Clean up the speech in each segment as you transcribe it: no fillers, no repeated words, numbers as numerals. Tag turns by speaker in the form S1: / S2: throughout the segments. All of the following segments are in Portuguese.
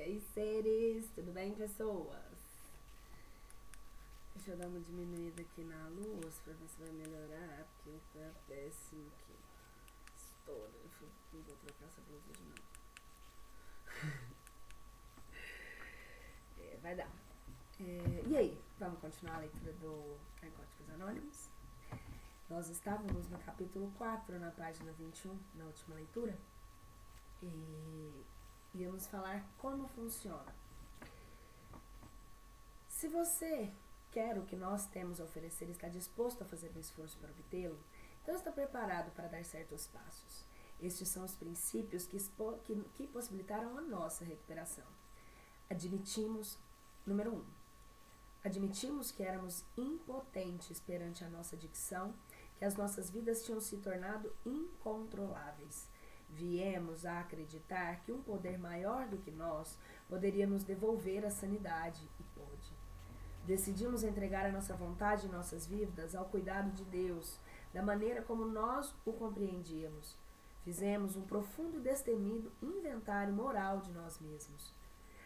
S1: E aí, seres? Tudo bem, pessoas? Deixa eu dar uma diminuída aqui na luz pra ver se vai melhorar, porque tá péssimo aqui. Estoura. Não vou trocar essa blusa de novo. Vai dar. E aí, vamos continuar a leitura do Narcóticos Anônimos? Nós estávamos no capítulo 4, na página 21, na última leitura. E íamos falar como funciona. Se você quer o que nós temos a oferecer e está disposto a fazer um esforço para obtê-lo, então está preparado para dar certos passos. Estes são os princípios que possibilitaram a nossa recuperação. Número 1. Admitimos que éramos impotentes perante a nossa adicção, que as nossas vidas tinham se tornado incontroláveis. Viemos a acreditar que um poder maior do que nós poderia nos devolver a sanidade, e pôde. Decidimos entregar a nossa vontade e nossas vidas ao cuidado de Deus, da maneira como nós o compreendíamos. Fizemos um profundo e destemido inventário moral de nós mesmos,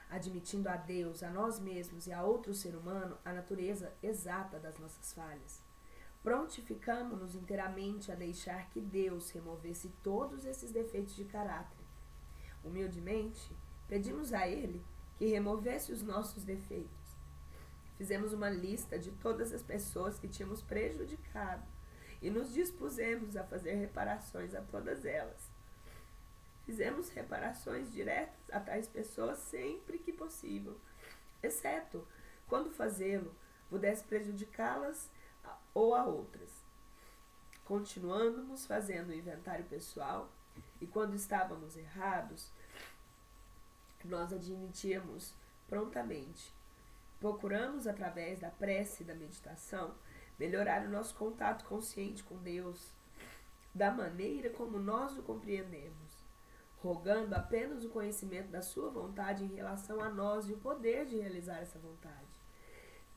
S1: admitindo a Deus, a nós mesmos e a outro ser humano a natureza exata das nossas falhas. Prontificamo-nos inteiramente a deixar que Deus removesse todos esses defeitos de caráter. Humildemente, pedimos a Ele que removesse os nossos defeitos. Fizemos uma lista de todas as pessoas que tínhamos prejudicado e nos dispusemos a fazer reparações a todas elas. Fizemos reparações diretas a tais pessoas sempre que possível, exceto quando fazê-lo pudesse prejudicá-las ou a outras. Continuamos fazendo o inventário pessoal e quando estávamos errados, nós admitíamos prontamente. Procuramos, através da prece e da meditação, melhorar o nosso contato consciente com Deus, da maneira como nós o compreendemos, rogando apenas o conhecimento da sua vontade em relação a nós e o poder de realizar essa vontade.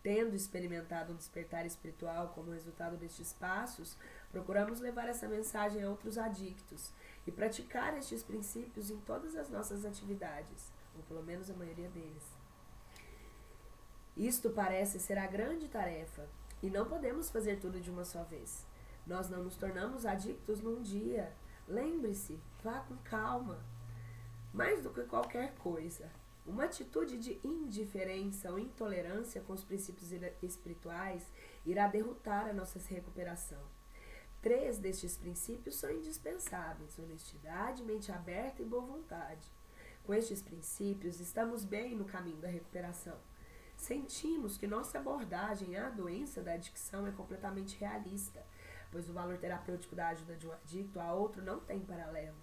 S1: Tendo experimentado um despertar espiritual como resultado destes passos, procuramos levar essa mensagem a outros adictos e praticar estes princípios em todas as nossas atividades, ou pelo menos a maioria deles. Isto parece ser a grande tarefa, e não podemos fazer tudo de uma só vez. Nós não nos tornamos adictos num dia. Lembre-se, vá com calma. Mais do que qualquer coisa, uma atitude de indiferença ou intolerância com os princípios espirituais irá derrotar a nossa recuperação. 3 destes princípios são indispensáveis: honestidade, mente aberta e boa vontade. Com estes princípios, estamos bem no caminho da recuperação. Sentimos que nossa abordagem à doença da adicção é completamente realista, pois o valor terapêutico da ajuda de um adicto a outro não tem paralelo.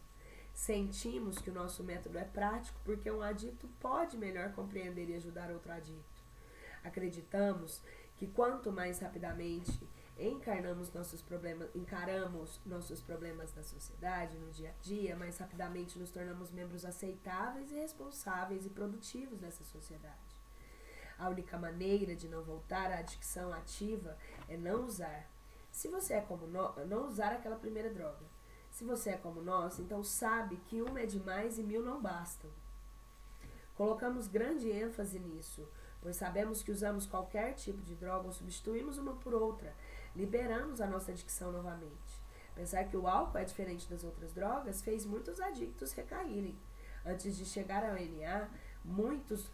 S1: Sentimos que o nosso método é prático porque um adicto pode melhor compreender e ajudar outro adicto. Acreditamos que quanto mais rapidamente encaramos nossos problemas na sociedade, no dia a dia, mais rapidamente nos tornamos membros aceitáveis e responsáveis e produtivos dessa sociedade. A única maneira de não voltar à adicção ativa é não usar. Se você é como nós, não usar aquela primeira droga. Se você é como nós, então sabe que 1 é demais e 1000 não bastam. Colocamos grande ênfase nisso, pois sabemos que usamos qualquer tipo de droga ou substituímos uma por outra, liberamos a nossa adicção novamente. Pensar que o álcool é diferente das outras drogas fez muitos adictos recaírem. Antes de chegar ao NA, muitos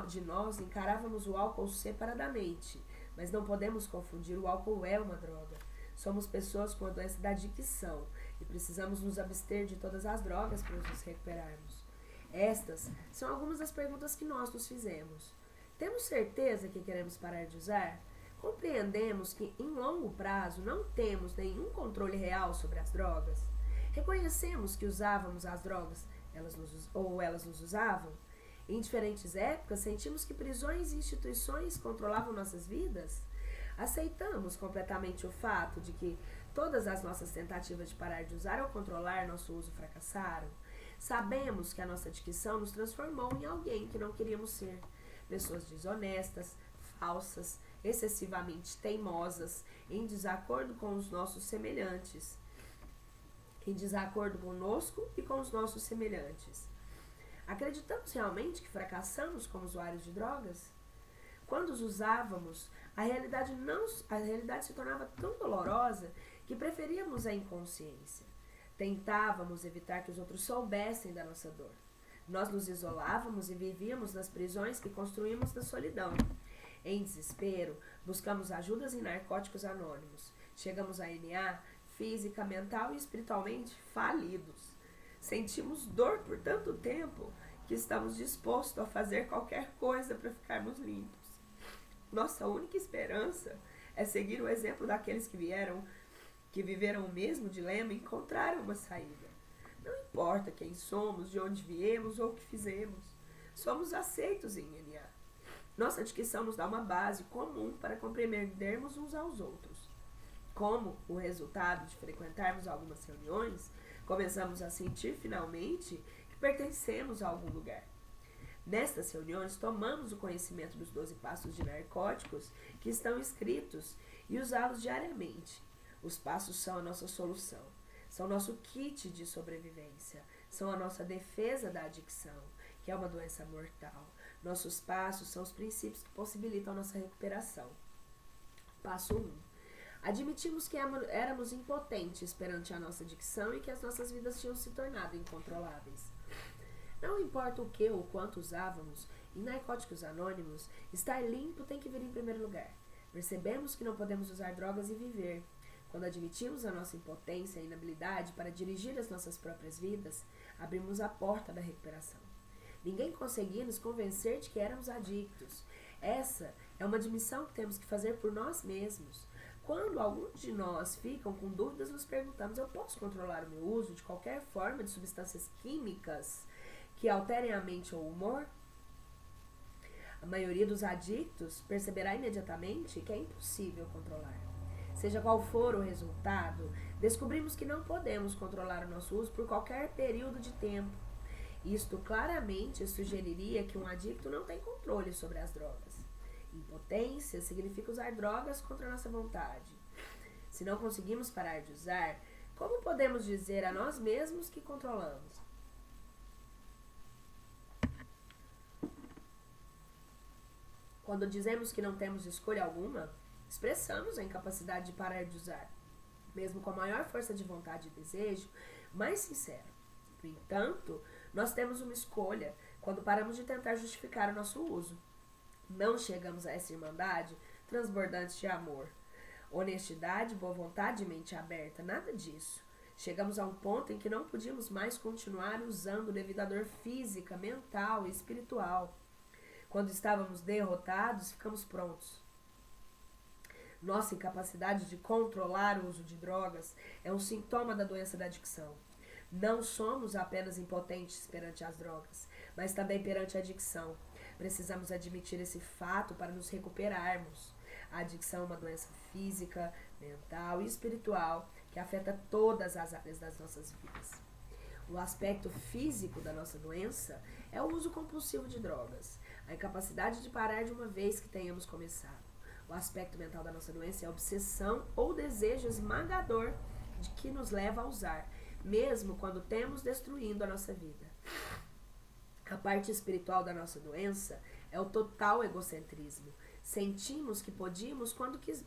S1: de nós encarávamos o álcool separadamente, mas não podemos confundir, o álcool é uma droga. Somos pessoas com a doença da adicção e precisamos nos abster de todas as drogas para nos recuperarmos. Estas são algumas das perguntas que nós nos fizemos. Temos certeza que queremos parar de usar? Compreendemos que, em longo prazo, não temos nenhum controle real sobre as drogas? Reconhecemos que usávamos as drogas, elas nos usavam? Em diferentes épocas, sentimos que prisões e instituições controlavam nossas vidas? Aceitamos completamente o fato de que todas as nossas tentativas de parar de usar ou controlar nosso uso fracassaram? Sabemos que a nossa adicção nos transformou em alguém que não queríamos ser. Pessoas desonestas, falsas, excessivamente teimosas, em desacordo com os nossos semelhantes. Em desacordo conosco e com os nossos semelhantes. Acreditamos realmente que fracassamos como usuários de drogas? Quando os usávamos, a realidade se tornava tão dolorosa que preferíamos a inconsciência. Tentávamos evitar que os outros soubessem da nossa dor. Nós nos isolávamos e vivíamos nas prisões que construímos da solidão. Em desespero, buscamos ajudas em narcóticos anônimos. Chegamos a NA, física, mental e espiritualmente falidos. Sentimos dor por tanto tempo que estamos dispostos a fazer qualquer coisa para ficarmos limpos. Nossa única esperança é seguir o exemplo daqueles que viveram o mesmo dilema e encontraram uma saída. Não importa quem somos, de onde viemos ou o que fizemos, somos aceitos em NA. Nossa dicção nos dá uma base comum para compreendermos uns aos outros. Como o resultado de frequentarmos algumas reuniões, começamos a sentir finalmente que pertencemos a algum lugar. Nestas reuniões, tomamos o conhecimento dos 12 passos de narcóticos que estão escritos e usá-los diariamente. Os passos são a nossa solução, são nosso kit de sobrevivência, são a nossa defesa da adicção, que é uma doença mortal. Nossos passos são os princípios que possibilitam a nossa recuperação. Passo 1. Admitimos que éramos impotentes perante a nossa adicção e que as nossas vidas tinham se tornado incontroláveis. Não importa o que ou quanto usávamos, em Narcóticos Anônimos, estar limpo tem que vir em primeiro lugar. Percebemos que não podemos usar drogas e viver. Quando admitimos a nossa impotência e inabilidade para dirigir as nossas próprias vidas, abrimos a porta da recuperação. Ninguém conseguia nos convencer de que éramos adictos. Essa é uma admissão que temos que fazer por nós mesmos. Quando alguns de nós ficam com dúvidas, nos perguntamos: eu posso controlar o meu uso de qualquer forma de substâncias químicas que alterem a mente ou o humor? A maioria dos adictos perceberá imediatamente que é impossível controlar. Seja qual for o resultado, descobrimos que não podemos controlar o nosso uso por qualquer período de tempo. Isto claramente sugeriria que um adicto não tem controle sobre as drogas. Impotência significa usar drogas contra a nossa vontade. Se não conseguimos parar de usar, como podemos dizer a nós mesmos que controlamos? Quando dizemos que não temos escolha alguma, expressamos a incapacidade de parar de usar, mesmo com a maior força de vontade e desejo mais sincero. No entanto, nós temos uma escolha quando paramos de tentar justificar o nosso uso. Não chegamos a essa irmandade transbordante de amor, honestidade, boa vontade e mente aberta, nada disso. Chegamos a um ponto em que não podíamos mais continuar usando devido à dor física, mental e espiritual. Quando estávamos derrotados, ficamos prontos. Nossa incapacidade de controlar o uso de drogas é um sintoma da doença da adicção. Não somos apenas impotentes perante as drogas, mas também perante a adicção. Precisamos admitir esse fato para nos recuperarmos. A adicção é uma doença física, mental e espiritual que afeta todas as áreas das nossas vidas. O aspecto físico da nossa doença é o uso compulsivo de drogas, a incapacidade de parar de uma vez que tenhamos começado. O aspecto mental da nossa doença é a obsessão ou desejo esmagador de que nos leva a usar, mesmo quando temos destruindo a nossa vida. A parte espiritual da nossa doença é o total egocentrismo. Sentimos que podíamos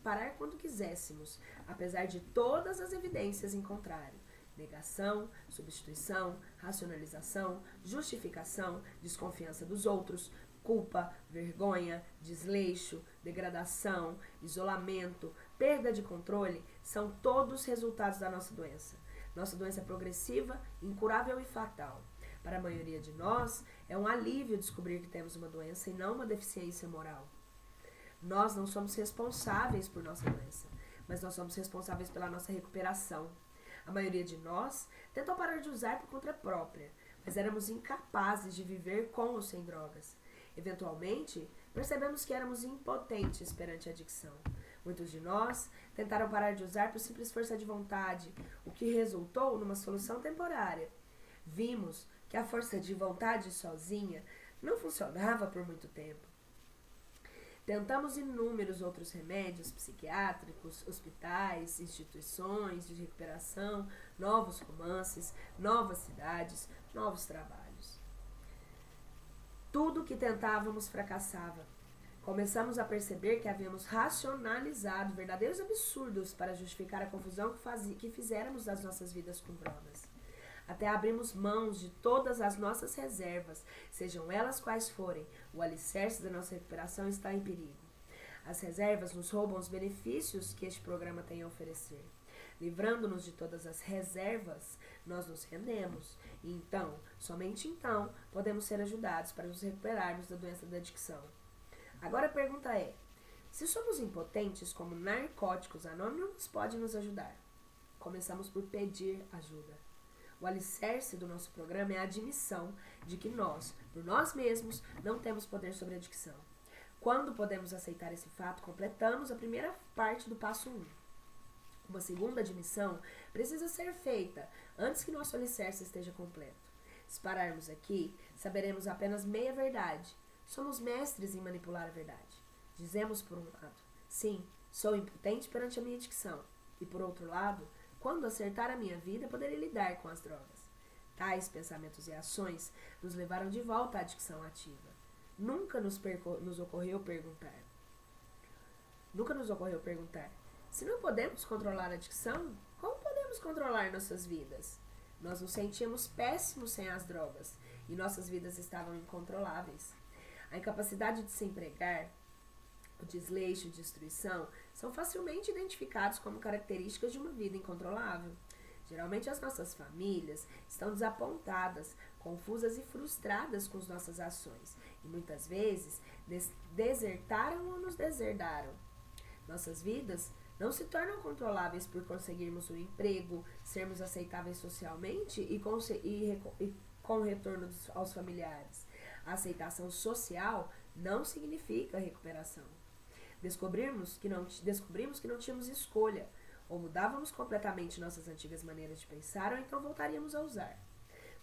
S1: parar quando quiséssemos, apesar de todas as evidências em contrário. Negação, substituição, racionalização, justificação, desconfiança dos outros, culpa, vergonha, desleixo, degradação, isolamento, perda de controle são todos resultados da nossa doença. Nossa doença é progressiva, incurável e fatal. Para a maioria de nós, é um alívio descobrir que temos uma doença e não uma deficiência moral. Nós não somos responsáveis por nossa doença, mas nós somos responsáveis pela nossa recuperação. A maioria de nós tentou parar de usar por conta própria, mas éramos incapazes de viver com ou sem drogas. Eventualmente, percebemos que éramos impotentes perante a adicção. Muitos de nós tentaram parar de usar por simples força de vontade, o que resultou numa solução temporária. Vimos que a força de vontade sozinha não funcionava por muito tempo. Tentamos inúmeros outros remédios psiquiátricos, hospitais, instituições de recuperação, novos romances, novas cidades, novos trabalhos. Tudo o que tentávamos fracassava. Começamos a perceber que havíamos racionalizado verdadeiros absurdos para justificar a confusão que fizéramos das nossas vidas com drogas. Até abrimos mãos de todas as nossas reservas, sejam elas quais forem. O alicerce da nossa recuperação está em perigo. As reservas nos roubam os benefícios que este programa tem a oferecer. Livrando-nos de todas as reservas, nós nos rendemos. E então, somente então, podemos ser ajudados para nos recuperarmos da doença da adicção. Agora a pergunta é, se somos impotentes como narcóticos anônimos, pode nos ajudar? Começamos por pedir ajuda. O alicerce do nosso programa é a admissão de que nós, por nós mesmos, não temos poder sobre a adicção. Quando podemos aceitar esse fato, completamos a primeira parte do passo 1. Uma segunda admissão precisa ser feita antes que nosso alicerce esteja completo. Se pararmos aqui, saberemos apenas meia verdade. Somos mestres em manipular a verdade. Dizemos por um lado, sim, sou impotente perante a minha adicção. E por outro lado, quando acertar a minha vida, poderei lidar com as drogas. Tais pensamentos e ações nos levaram de volta à adicção ativa. Nunca nos ocorreu perguntar, se não podemos controlar a adicção, como podemos controlar nossas vidas? Nós nos sentíamos péssimos sem as drogas e nossas vidas estavam incontroláveis. A incapacidade de se empregar, o desleixo e destruição são facilmente identificados como características de uma vida incontrolável. Geralmente as nossas famílias estão desapontadas, confusas e frustradas com as nossas ações e muitas vezes desertaram ou nos deserdaram. Nossas vidas não se tornam controláveis por conseguirmos um emprego, sermos aceitáveis socialmente e com retorno aos familiares. A aceitação social não significa recuperação. Descobrimos que não tínhamos escolha. Ou mudávamos completamente nossas antigas maneiras de pensar, ou então voltaríamos a usar.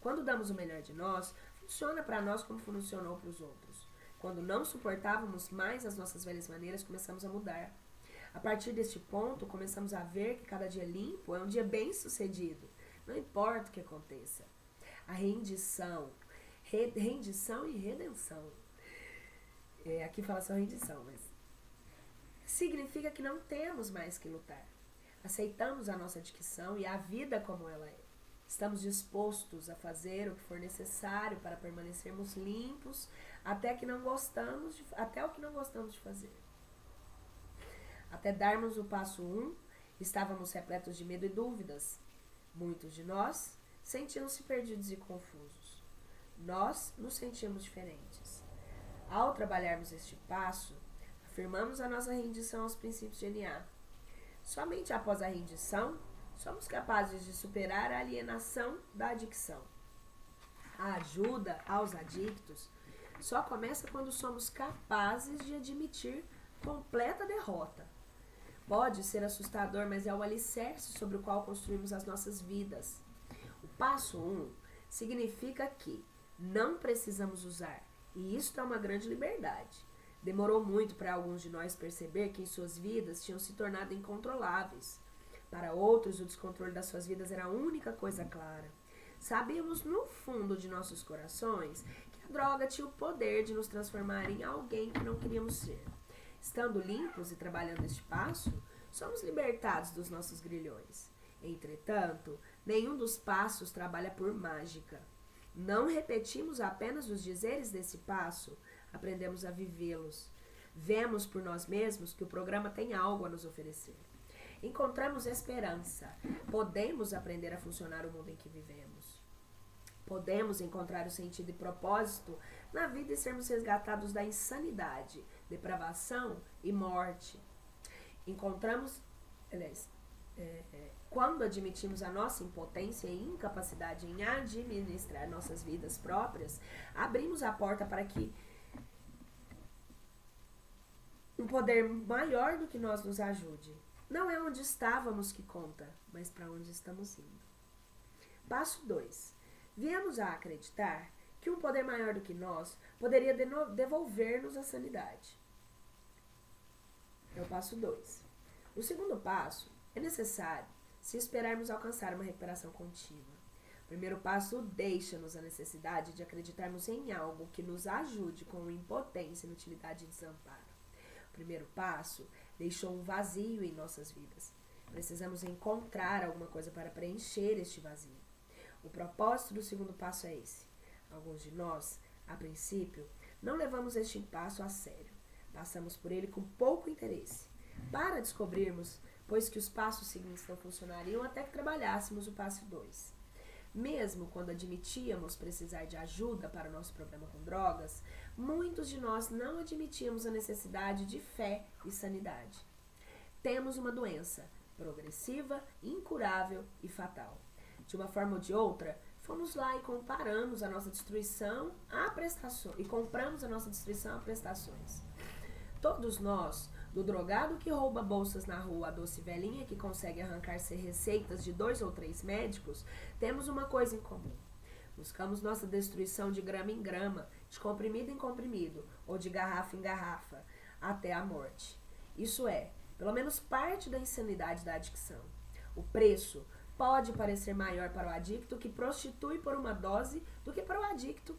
S1: Quando damos o melhor de nós, funciona para nós como funcionou para os outros. Quando não suportávamos mais as nossas velhas maneiras, começamos a mudar. A partir deste ponto, começamos a ver que cada dia limpo é um dia bem sucedido. Não importa o que aconteça. A rendição e redenção. Aqui fala só rendição, mas significa que não temos mais que lutar. Aceitamos a nossa adicção e a vida como ela é. Estamos dispostos a fazer o que for necessário para permanecermos limpos até o que não gostamos de fazer. Até darmos o passo 1, estávamos repletos de medo e dúvidas. Muitos de nós sentiam-se perdidos e confusos. Nós nos sentimos diferentes. Ao trabalharmos este passo, afirmamos a nossa rendição aos princípios de NA. Somente após a rendição, somos capazes de superar a alienação da adicção. A ajuda aos adictos só começa quando somos capazes de admitir completa derrota. Pode ser assustador, mas é o alicerce sobre o qual construímos as nossas vidas. O passo 1 significa que não precisamos usar, e isto é uma grande liberdade. Demorou muito para alguns de nós perceber que em suas vidas tinham se tornado incontroláveis. Para outros, o descontrole das suas vidas era a única coisa clara. Sabíamos no fundo de nossos corações que a droga tinha o poder de nos transformar em alguém que não queríamos ser. Estando limpos e trabalhando este passo, somos libertados dos nossos grilhões. Entretanto, nenhum dos passos trabalha por mágica. Não repetimos apenas os dizeres desse passo, aprendemos a vivê-los. Vemos por nós mesmos que o programa tem algo a nos oferecer. Encontramos esperança. Podemos aprender a funcionar o mundo em que vivemos. Podemos encontrar o sentido e propósito na vida e sermos resgatados da insanidade, depravação e morte. Quando admitimos a nossa impotência e incapacidade em administrar nossas vidas próprias, abrimos a porta para que um poder maior do que nós nos ajude. Não é onde estávamos que conta, mas para onde estamos indo. Passo 2. Viemos a acreditar que um poder maior do que nós poderia devolver-nos a sanidade. É o passo 2. O segundo passo é necessário se esperarmos alcançar uma recuperação contínua. O primeiro passo deixa-nos a necessidade de acreditarmos em algo que nos ajude com impotência, inutilidade e desamparo. O primeiro passo deixou um vazio em nossas vidas. Precisamos encontrar alguma coisa para preencher este vazio. O propósito do segundo passo é esse. Alguns de nós, a princípio, não levamos este passo a sério. Passamos por ele com pouco interesse. Para descobrirmos, pois que os passos seguintes não funcionariam até que trabalhássemos o passo 2. Mesmo quando admitíamos precisar de ajuda para o nosso problema com drogas, muitos de nós não admitíamos a necessidade de fé e sanidade. Temos uma doença progressiva, incurável e fatal. De uma forma ou de outra, fomos lá e comparamos a nossa destruição a prestações e compramos a nossa destruição a prestações. Todos nós, do drogado que rouba bolsas na rua à doce velhinha que consegue arrancar-se receitas de 2 ou 3 médicos, temos uma coisa em comum. Buscamos nossa destruição de grama em grama, de comprimido em comprimido ou de garrafa em garrafa, até a morte. Isso é, pelo menos parte da insanidade da adicção. O preço pode parecer maior para o adicto que prostitui por uma dose do que para o adicto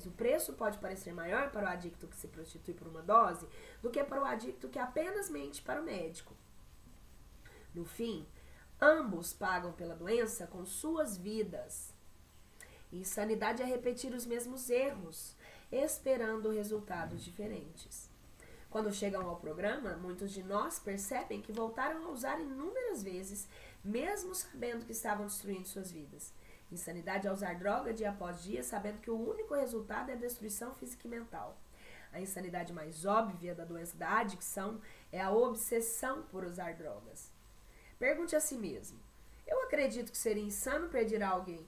S1: o preço pode parecer maior para o adicto que se prostitui por uma dose do que para o adicto que apenas mente para o médico. No fim, ambos pagam pela doença com suas vidas. Insanidade é repetir os mesmos erros, esperando resultados diferentes. Quando chegam ao programa, muitos de nós percebem que voltaram a usar inúmeras vezes, mesmo sabendo que estavam destruindo suas vidas. Insanidade é usar droga dia após dia, sabendo que o único resultado é a destruição física e mental. A insanidade mais óbvia da doença da adicção é a obsessão por usar drogas. Pergunte a si mesmo: eu acredito que seria insano perder alguém.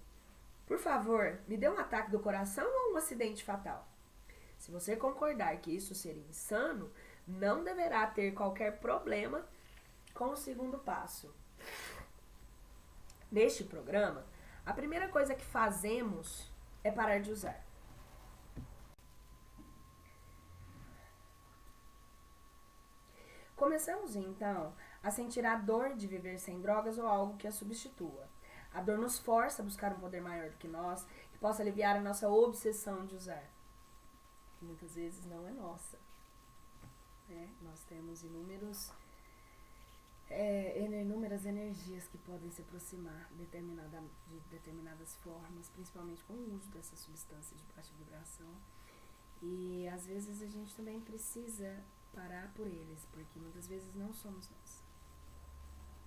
S1: Por favor, me dê um ataque do coração ou um acidente fatal? Se você concordar que isso seria insano, não deverá ter qualquer problema com o segundo passo. Neste programa, a primeira coisa que fazemos é parar de usar. Começamos então a sentir a dor de viver sem drogas ou algo que a substitua. A dor nos força a buscar um poder maior do que nós, que possa aliviar a nossa obsessão de usar, que muitas vezes não é nossa. Nós temos inúmeras energias que podem se aproximar de determinadas formas, principalmente com o uso dessas substâncias de baixa vibração. E às vezes a gente também precisa parar por eles, porque muitas vezes não somos nós.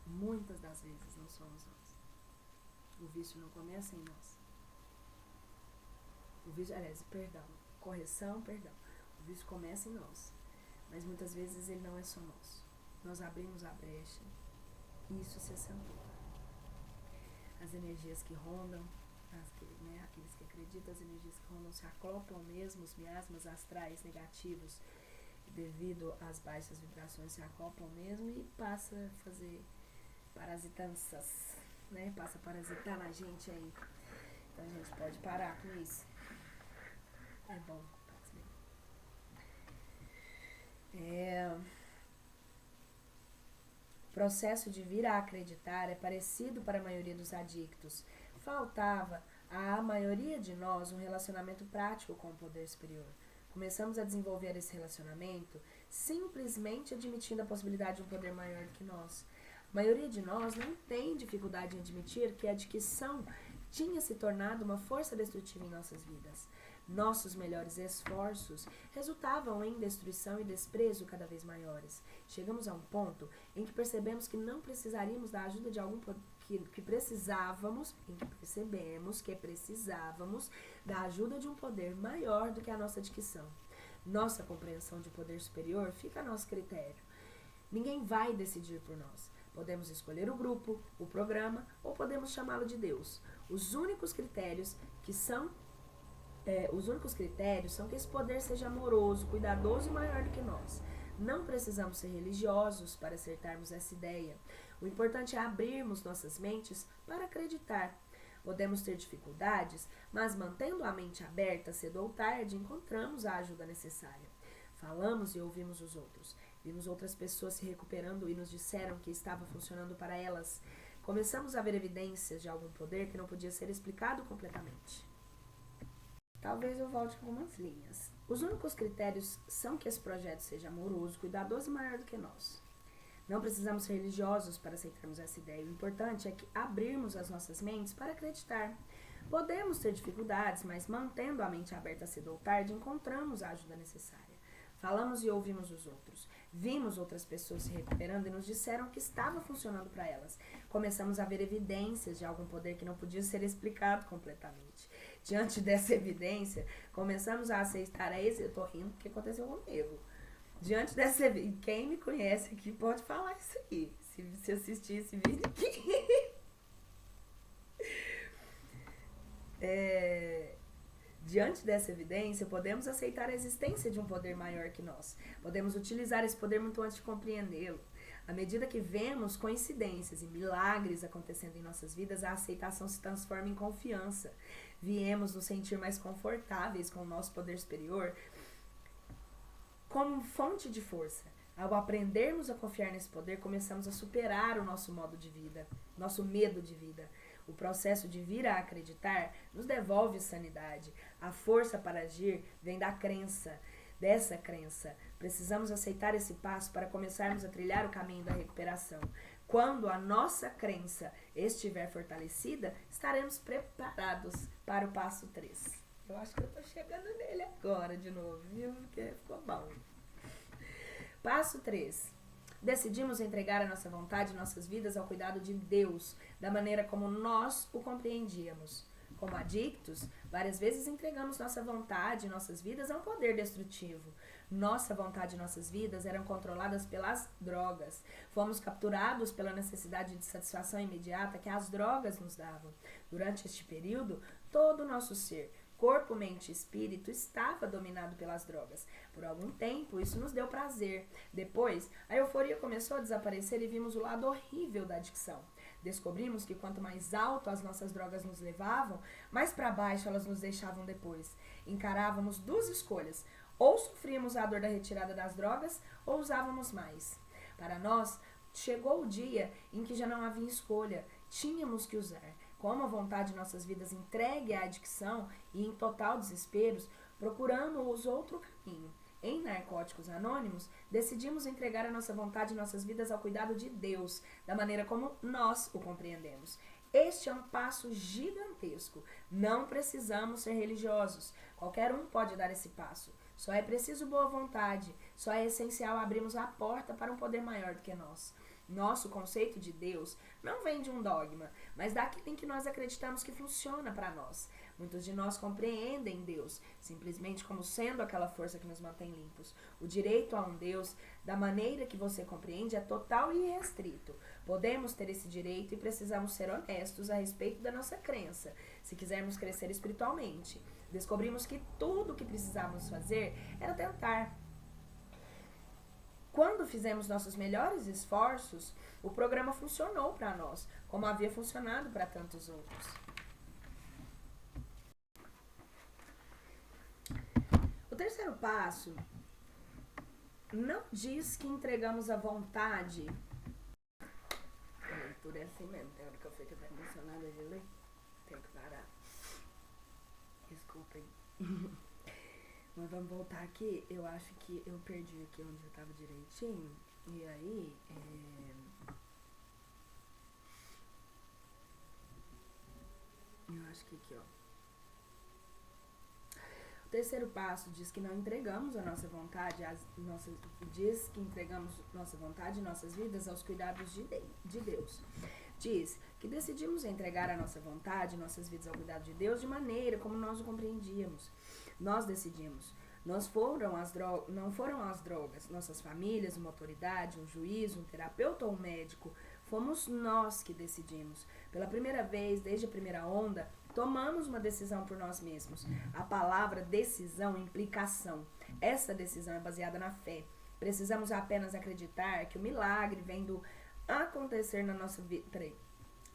S1: Muitas das vezes não somos nós. O vício não começa em nós. O vício começa em nós. Mas muitas vezes ele não é só nosso. Nós abrimos a brecha e isso se acentua. As energias que rondam, aqueles que acreditam, as energias que rondam se acoplam mesmo, os miasmas astrais negativos, devido às baixas vibrações, se acoplam mesmo e passa a fazer parasitanças, passa a parasitar na gente aí. Então a gente pode parar com isso. É bom. O processo de vir a acreditar é parecido para a maioria dos adictos. Faltava à maioria de nós um relacionamento prático com o poder superior. Começamos a desenvolver esse relacionamento simplesmente admitindo a possibilidade de um poder maior do que nós. A maioria de nós não tem dificuldade em admitir que a adicção tinha se tornado uma força destrutiva em nossas vidas. Nossos melhores esforços resultavam em destruição e desprezo cada vez maiores. Chegamos a um ponto em que percebemos que não precisaríamos da ajuda de algum percebemos que precisávamos da ajuda de um poder maior do que a nossa adicção. Nossa compreensão de poder superior fica a nosso critério. Ninguém vai decidir por nós. Podemos escolher o grupo, o programa ou podemos chamá-lo de Deus. Os únicos critérios são que esse poder seja amoroso, cuidadoso e maior do que nós. Não precisamos ser religiosos para acertarmos essa ideia. O importante é abrirmos nossas mentes para acreditar. Podemos ter dificuldades, mas mantendo a mente aberta, cedo ou tarde, encontramos a ajuda necessária. Falamos e ouvimos os outros. Vimos outras pessoas se recuperando e nos disseram que estava funcionando para elas. começamos a ver evidências de algum poder que não podia ser explicado completamente. Talvez eu volte com algumas linhas. Os únicos critérios são que esse projeto seja amoroso, cuidadoso e maior do que nós. Não precisamos ser religiosos para aceitarmos essa ideia. O importante é que abrirmos as nossas mentes para acreditar. Podemos ter dificuldades, mas mantendo a mente aberta cedo ou tarde, encontramos a ajuda necessária. Falamos e ouvimos os outros. Vimos outras pessoas se recuperando e nos disseram que estava funcionando para elas. Começamos a ver evidências de algum poder que não podia ser explicado completamente. Diante dessa evidência, começamos a aceitar a esse... Eu tô rindo porque aconteceu comigo. Diante dessa evidência, quem me conhece aqui pode falar isso aí. Se assistir esse vídeo aqui. Diante dessa evidência, podemos aceitar a existência de um poder maior que nós. Podemos utilizar esse poder muito antes de compreendê-lo. À medida que vemos coincidências e milagres acontecendo em nossas vidas, a aceitação se transforma em confiança. Viemos nos sentir mais confortáveis com o nosso poder superior como fonte de força. Ao aprendermos a confiar nesse poder, começamos a superar o nosso modo de vida, nosso medo de vida. O processo de vir a acreditar nos devolve sanidade. A força para agir vem da crença. Dessa crença, precisamos aceitar esse passo para começarmos a trilhar o caminho da recuperação. Quando a nossa crença estiver fortalecida, estaremos preparados para o passo 3. Eu acho que eu tô chegando nele agora de novo, viu? Porque ficou bom. Passo 3. Decidimos entregar a nossa vontade e nossas vidas ao cuidado de Deus, da maneira como nós o compreendíamos. Como adictos, várias vezes entregamos nossa vontade e nossas vidas a um poder destrutivo. Nossa vontade e nossas vidas eram controladas pelas drogas. Fomos capturados pela necessidade de satisfação imediata que as drogas nos davam. Durante este período, todo o nosso ser, corpo, mente e espírito, estava dominado pelas drogas. Por algum tempo, isso nos deu prazer. Depois, a euforia começou a desaparecer e vimos o lado horrível da adicção. Descobrimos que quanto mais alto as nossas drogas nos levavam, mais para baixo elas nos deixavam depois. Encarávamos duas escolhas: ou sofríamos a dor da retirada das drogas, ou usávamos mais. Para nós, chegou o dia em que já não havia escolha, tínhamos que usar. Como a vontade de nossas vidas entregue à adicção e em total desespero, procuramos outro caminho. Em Narcóticos Anônimos, decidimos entregar a nossa vontade e nossas vidas ao cuidado de Deus, da maneira como nós o compreendemos. Este é um passo gigantesco. Não precisamos ser religiosos. Qualquer um pode dar esse passo. Só é preciso boa vontade. Só é essencial abrirmos a porta para um poder maior do que nós. Nosso conceito de Deus não vem de um dogma, mas daquilo em que nós acreditamos que funciona para nós. Muitos de nós compreendem Deus simplesmente como sendo aquela força que nos mantém limpos. O direito a um Deus, da maneira que você compreende, é total e irrestrito. Podemos ter esse direito e precisamos ser honestos a respeito da nossa crença, se quisermos crescer espiritualmente. Descobrimos que tudo o que precisávamos fazer era tentar. Quando fizemos nossos melhores esforços, o programa funcionou para nós, como havia funcionado para tantos outros. O terceiro passo não diz que entregamos a vontade. A leitura é assim mesmo, tem hora que eu fico até emocionada de ler. Tenho que parar. Desculpem. Mas vamos voltar aqui. Eu acho que eu perdi aqui onde eu tava direitinho. E aí, eu acho que aqui, ó. O terceiro passo diz que não entregamos a nossa vontade, diz que entregamos nossa vontade e nossas vidas aos cuidados de Deus. Diz que decidimos entregar a nossa vontade e nossas vidas ao cuidado de Deus de maneira como nós o compreendíamos. Nós decidimos. Não foram as drogas, nossas famílias, uma autoridade, um juiz, um terapeuta ou um médico. Fomos nós que decidimos. Pela primeira vez, desde a primeira onda, tomamos uma decisão por nós mesmos. A palavra decisão implica ação. Essa decisão é baseada na fé. Precisamos apenas acreditar que o milagre vem do acontecer na nossa vida.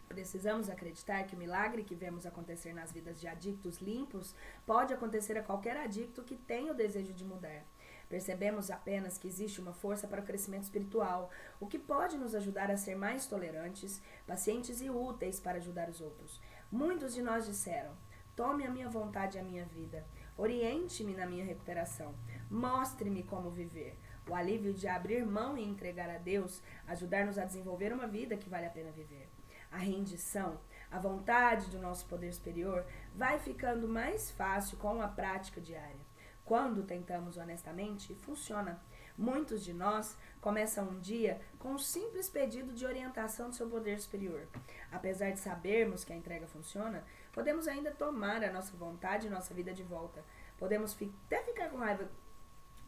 S1: Precisamos acreditar que o milagre que vemos acontecer nas vidas de adictos limpos pode acontecer a qualquer adicto que tenha o desejo de mudar. Percebemos apenas que existe uma força para o crescimento espiritual, o que pode nos ajudar a ser mais tolerantes, pacientes e úteis para ajudar os outros. Muitos de nós disseram: tome a minha vontade e a minha vida. Oriente-me na minha recuperação. Mostre-me como viver. O alívio de abrir mão e entregar a Deus, ajudar-nos a desenvolver uma vida que vale a pena viver. A rendição, a vontade do nosso poder superior, vai ficando mais fácil com a prática diária. Quando tentamos honestamente, funciona. Muitos de nós começam um dia com um simples pedido de orientação do seu poder superior. Apesar de sabermos que a entrega funciona, podemos ainda tomar a nossa vontade e nossa vida de volta. Podemos até ficar com raiva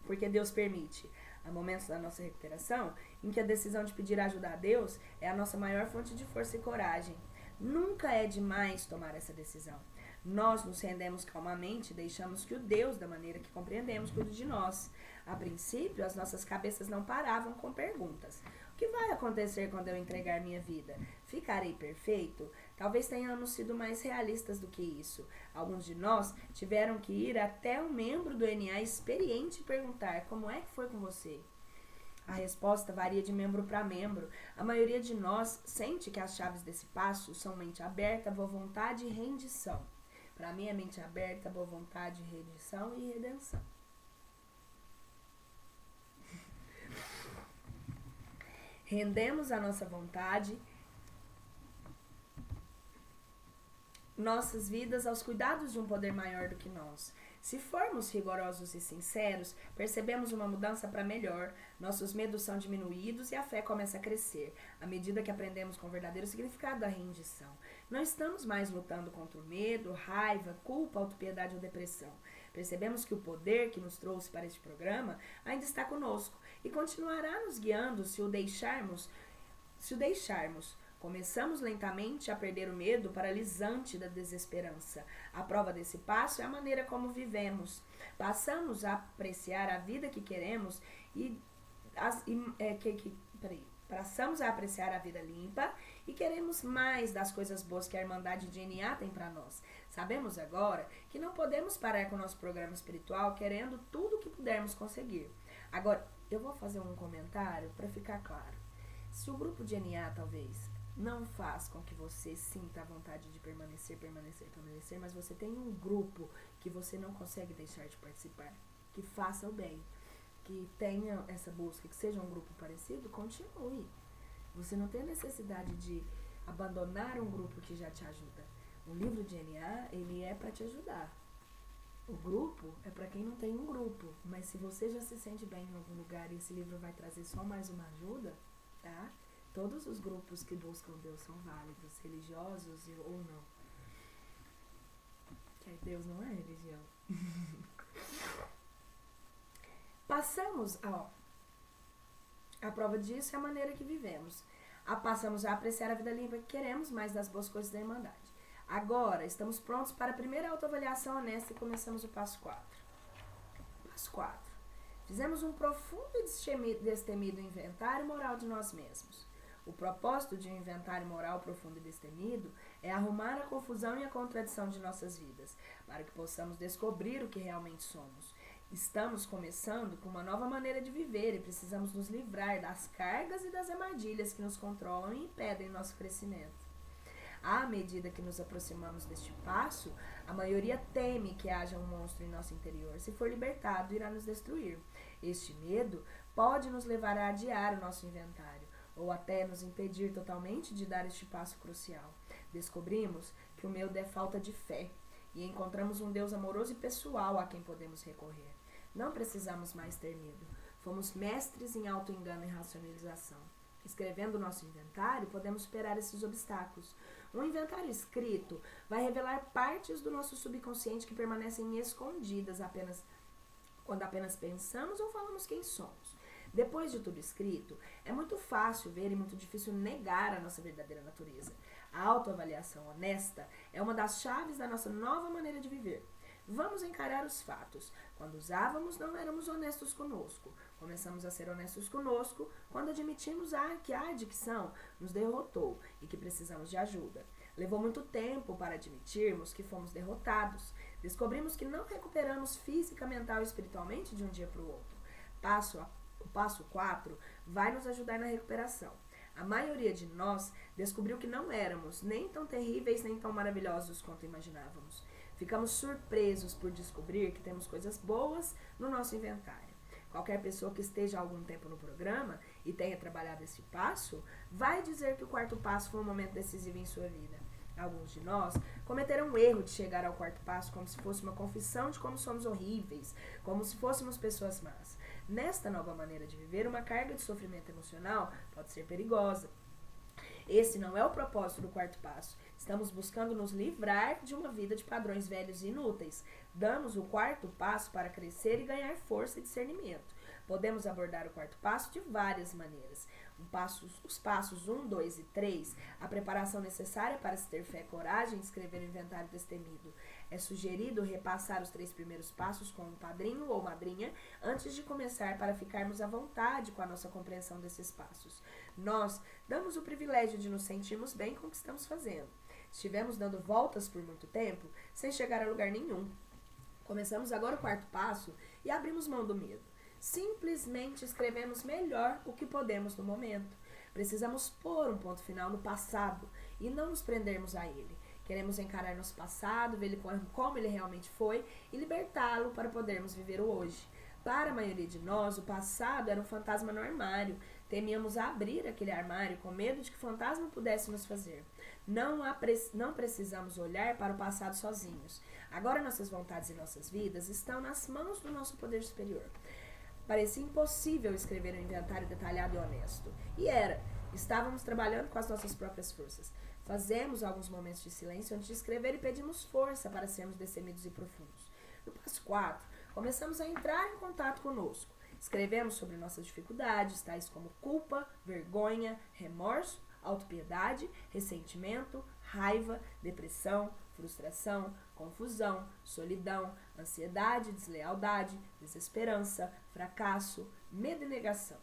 S1: porque Deus permite. Há momentos da nossa recuperação em que a decisão de pedir ajuda a Deus é a nossa maior fonte de força e coragem. Nunca é demais tomar essa decisão. Nós nos rendemos calmamente e deixamos que o Deus, da maneira que compreendemos, cuide de nós. A princípio, as nossas cabeças não paravam com perguntas. O que vai acontecer quando eu entregar minha vida? Ficarei perfeito? Talvez tenhamos sido mais realistas do que isso. Alguns de nós tiveram que ir até um membro do NA experiente e perguntar: como é que foi com você? A resposta varia de membro para membro. A maioria de nós sente que as chaves desse passo são mente aberta, boa vontade e rendição. Para mim é mente aberta, boa vontade, rendição e redenção. Rendemos a nossa vontade, nossas vidas aos cuidados de um poder maior do que nós. Se formos rigorosos e sinceros, percebemos uma mudança para melhor, nossos medos são diminuídos e a fé começa a crescer, à medida que aprendemos com o verdadeiro significado da rendição. Não estamos mais lutando contra o medo, raiva, culpa, autopiedade ou depressão. Percebemos que o poder que nos trouxe para este programa ainda está conosco e continuará nos guiando se o deixarmos. Começamos lentamente a perder o medo paralisante da desesperança. A prova desse passo é a maneira como vivemos. Passamos a apreciar a vida que queremos passamos a apreciar a vida limpa e queremos mais das coisas boas que a Irmandade de NA tem para nós. Sabemos agora que não podemos parar com o nosso programa espiritual querendo tudo o que pudermos conseguir. Agora, eu vou fazer um comentário para ficar claro. Se o grupo de NA, talvez, não faz com que você sinta a vontade de permanecer, mas você tem um grupo que você não consegue deixar de participar, que faça o bem, que tenha essa busca, que seja um grupo parecido, continue. Você não tem necessidade de abandonar um grupo que já te ajuda. Um livro de NA, ele é para te ajudar. O grupo é para quem não tem um grupo, mas se você já se sente bem em algum lugar e esse livro vai trazer só mais uma ajuda, tá? Todos os grupos que buscam Deus são válidos, religiosos ou não. Que Deus não é religião. A prova disso é a maneira que vivemos. Passamos a apreciar a vida limpa que queremos, mais das boas coisas da Irmandade. Agora, estamos prontos para a primeira autoavaliação honesta e começamos o passo 4. Passo 4. Fizemos um profundo e destemido inventário moral de nós mesmos. O propósito de um inventário moral profundo e destemido é arrumar a confusão e a contradição de nossas vidas, para que possamos descobrir o que realmente somos. Estamos começando com uma nova maneira de viver e precisamos nos livrar das cargas e das armadilhas que nos controlam e impedem nosso crescimento. À medida que nos aproximamos deste passo, a maioria teme que haja um monstro em nosso interior. Se for libertado, irá nos destruir. Este medo pode nos levar a adiar o nosso inventário, ou até nos impedir totalmente de dar este passo crucial. Descobrimos que o medo é falta de fé e encontramos um Deus amoroso e pessoal a quem podemos recorrer. Não precisamos mais ter medo. Fomos mestres em auto-engano e racionalização. Escrevendo o nosso inventário, podemos superar esses obstáculos. Um inventário escrito vai revelar partes do nosso subconsciente que permanecem escondidas quando apenas pensamos ou falamos quem somos. Depois de tudo escrito, é muito fácil ver e muito difícil negar a nossa verdadeira natureza. A autoavaliação honesta é uma das chaves da nossa nova maneira de viver. Vamos encarar os fatos. Quando usávamos, não éramos honestos conosco. Começamos a ser honestos conosco quando admitimos que a adicção nos derrotou e que precisamos de ajuda. Levou muito tempo para admitirmos que fomos derrotados. Descobrimos que não recuperamos física, mental e espiritualmente de um dia para o outro. O passo 4 vai nos ajudar na recuperação. A maioria de nós descobriu que não éramos nem tão terríveis nem tão maravilhosos quanto imaginávamos. Ficamos surpresos por descobrir que temos coisas boas no nosso inventário. Qualquer pessoa que esteja há algum tempo no programa e tenha trabalhado esse passo, vai dizer que o quarto passo foi um momento decisivo em sua vida. Alguns de nós cometeram o erro de chegar ao quarto passo como se fosse uma confissão de como somos horríveis, como se fôssemos pessoas más. Nesta nova maneira de viver, uma carga de sofrimento emocional pode ser perigosa. Esse não é o propósito do quarto passo. Estamos buscando nos livrar de uma vida de padrões velhos e inúteis. Damos o quarto passo para crescer e ganhar força e discernimento. Podemos abordar o quarto passo de várias maneiras. Os passos 1, 2 e 3, a preparação necessária para se ter fé e coragem de escrever o inventário destemido. É sugerido repassar os 3 primeiros passos com um padrinho ou madrinha antes de começar para ficarmos à vontade com a nossa compreensão desses passos. Nós damos o privilégio de nos sentirmos bem com o que estamos fazendo. Estivemos dando voltas por muito tempo sem chegar a lugar nenhum. Começamos agora o quarto passo e abrimos mão do medo. Simplesmente escrevemos melhor o que podemos no momento. Precisamos pôr um ponto final no passado e não nos prendermos a ele. Queremos encarar nosso passado, ver ele como ele realmente foi e libertá-lo para podermos viver o hoje. Para a maioria de nós, o passado era um fantasma no armário. Temíamos abrir aquele armário com medo de que o fantasma pudesse nos fazer. Não precisamos olhar para o passado sozinhos. Agora nossas vontades e nossas vidas estão nas mãos do nosso poder superior. Parecia impossível escrever um inventário detalhado e honesto. E era. Estávamos trabalhando com as nossas próprias forças. Fazemos alguns momentos de silêncio antes de escrever e pedimos força para sermos destemidos e profundos. No passo 4, começamos a entrar em contato conosco. Escrevemos sobre nossas dificuldades, tais como culpa, vergonha, remorso, autopiedade, ressentimento, raiva, depressão, frustração, confusão, solidão, ansiedade, deslealdade, desesperança, fracasso, medo e negação.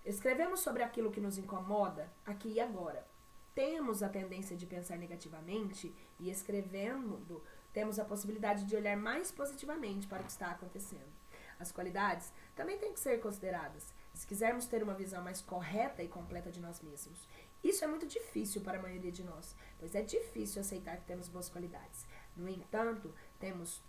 S1: Escrevemos sobre aquilo que nos incomoda aqui e agora. Temos a tendência de pensar negativamente e escrevendo, temos a possibilidade de olhar mais positivamente para o que está acontecendo. As qualidades também têm que ser consideradas, se quisermos ter uma visão mais correta e completa de nós mesmos. Isso é muito difícil para a maioria de nós, pois é difícil aceitar que temos boas qualidades. No entanto,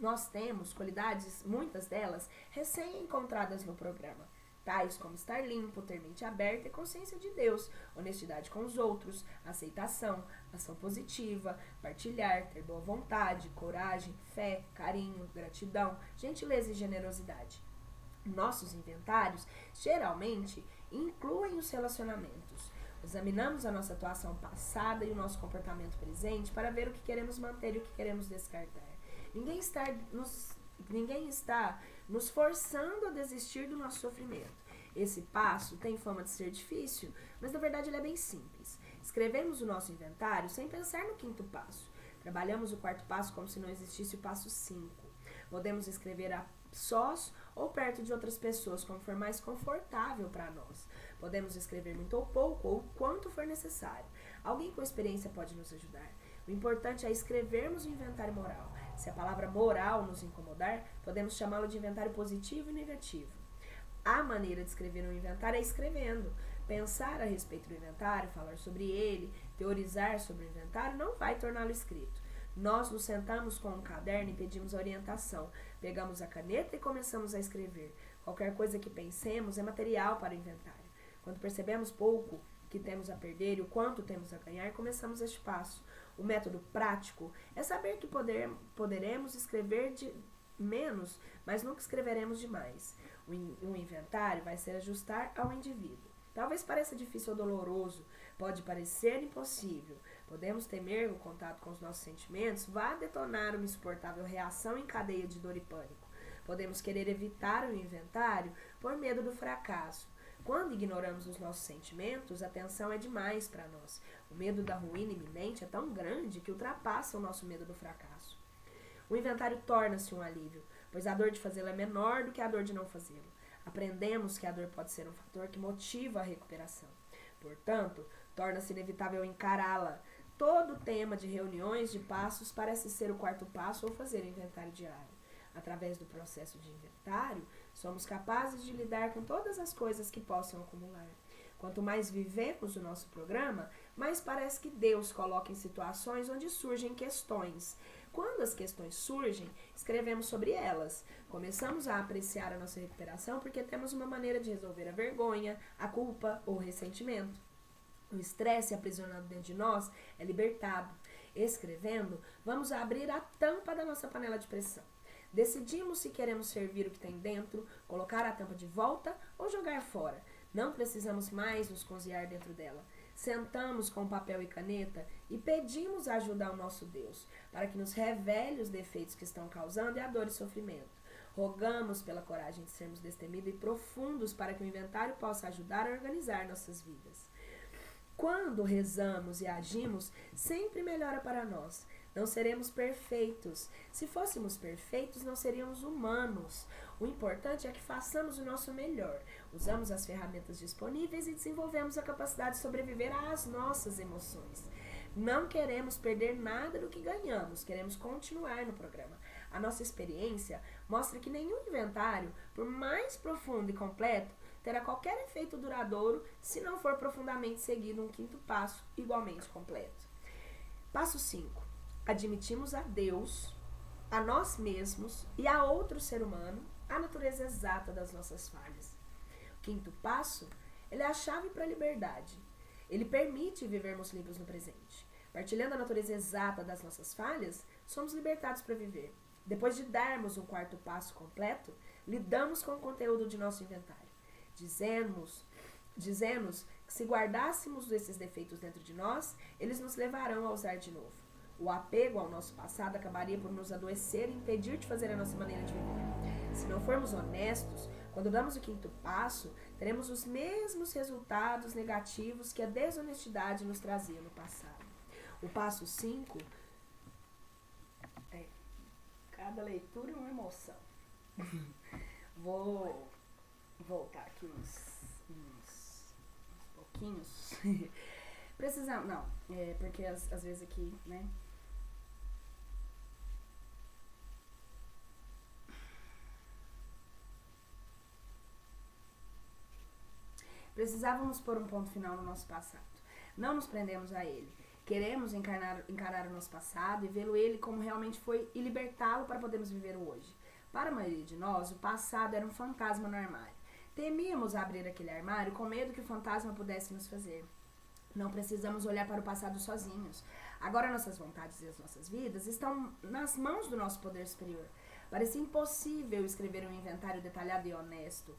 S1: nós temos qualidades, muitas delas, recém-encontradas no programa, tais como estar limpo, ter mente aberta e consciência de Deus, honestidade com os outros, aceitação, ação positiva, partilhar, ter boa vontade, coragem, fé, carinho, gratidão, gentileza e generosidade. Nossos inventários geralmente incluem os relacionamentos. Examinamos a nossa atuação passada e o nosso comportamento presente para ver o que queremos manter e o que queremos descartar. Ninguém está nos forçando a desistir do nosso sofrimento. Esse passo tem fama de ser difícil, mas na verdade ele é bem simples. Escrevemos o nosso inventário sem pensar no quinto passo. Trabalhamos o quarto passo como se não existisse o passo 5. Podemos escrever a sós ou perto de outras pessoas, como for mais confortável para nós. Podemos escrever muito ou pouco, ou quanto for necessário. Alguém com experiência pode nos ajudar. O importante é escrevermos o inventário moral. Se a palavra moral nos incomodar, podemos chamá-lo de inventário positivo e negativo. A maneira de escrever um inventário é escrevendo. Pensar a respeito do inventário, falar sobre ele, teorizar sobre o inventário não vai torná-lo escrito. Nós nos sentamos com um caderno e pedimos orientação. Pegamos a caneta e começamos a escrever. Qualquer coisa que pensemos é material para o inventário. Quando percebemos pouco que temos a perder e o quanto temos a ganhar, começamos este passo. O método prático é saber que poderemos escrever de menos, mas nunca escreveremos demais. O inventário vai se ajustar ao indivíduo. Talvez pareça difícil ou doloroso, pode parecer impossível. Podemos temer o contato com os nossos sentimentos, vá detonar uma insuportável reação em cadeia de dor e pânico. Podemos querer evitar o inventário por medo do fracasso. Quando ignoramos os nossos sentimentos, a tensão é demais para nós. O medo da ruína iminente é tão grande que ultrapassa o nosso medo do fracasso. O inventário torna-se um alívio, pois a dor de fazê-lo é menor do que a dor de não fazê-lo. Aprendemos que a dor pode ser um fator que motiva a recuperação. Portanto, torna-se inevitável encará-la. Todo tema de reuniões de passos parece ser o quarto passo ou fazer o inventário diário. Através do processo de inventário, somos capazes de lidar com todas as coisas que possam acumular. Quanto mais vivemos o nosso programa, mais parece que Deus coloca em situações onde surgem questões. Quando as questões surgem, escrevemos sobre elas. Começamos a apreciar a nossa recuperação porque temos uma maneira de resolver a vergonha, a culpa ou o ressentimento. O estresse aprisionado dentro de nós é libertado. Escrevendo, vamos abrir a tampa da nossa panela de pressão. Decidimos se queremos servir o que tem dentro, colocar a tampa de volta ou jogar fora. Não precisamos mais nos cozinhar dentro dela. Sentamos com papel e caneta e pedimos ajuda ao nosso Deus, para que nos revele os defeitos que estão causando e a dor e sofrimento. Rogamos pela coragem de sermos destemidos e profundos para que o inventário possa ajudar a organizar nossas vidas. Quando rezamos e agimos, sempre melhora para nós. Não seremos perfeitos. Se fôssemos perfeitos, não seríamos humanos. O importante é que façamos o nosso melhor. Usamos as ferramentas disponíveis e desenvolvemos a capacidade de sobreviver às nossas emoções. Não queremos perder nada do que ganhamos, queremos continuar no programa. A nossa experiência mostra que nenhum inventário, por mais profundo e completo, terá qualquer efeito duradouro se não for profundamente seguido um quinto passo igualmente completo. Passo 5. Admitimos a Deus, a nós mesmos e a outro ser humano a natureza exata das nossas falhas. O quinto passo, ele é a chave para a liberdade. Ele permite vivermos limpos no presente. Partilhando a natureza exata das nossas falhas, somos libertados para viver. Depois de darmos um quarto passo completo, lidamos com o conteúdo de nosso inventário. Dizemos que se guardássemos esses defeitos dentro de nós, eles nos levarão a usar de novo. O apego ao nosso passado acabaria por nos adoecer e impedir de fazer a nossa maneira de viver. Se não formos honestos, quando damos o quinto passo, teremos os mesmos resultados negativos que a desonestidade nos trazia no passado. O passo 5 é cada leitura é uma emoção. Vou voltar aqui uns pouquinhos. Precisamos, não, porque às vezes aqui, né? Precisávamos pôr um ponto final no nosso passado. Não nos prendemos a ele. Queremos encarar o nosso passado e vê-lo ele como realmente foi e libertá-lo para podermos viver o hoje. Para a maioria de nós, o passado era um fantasma no armário. Temíamos abrir aquele armário com medo que o fantasma pudesse nos fazer. Não precisamos olhar para o passado sozinhos. Agora nossas vontades e as nossas vidas estão nas mãos do nosso poder superior. Parecia impossível escrever um inventário detalhado e honesto.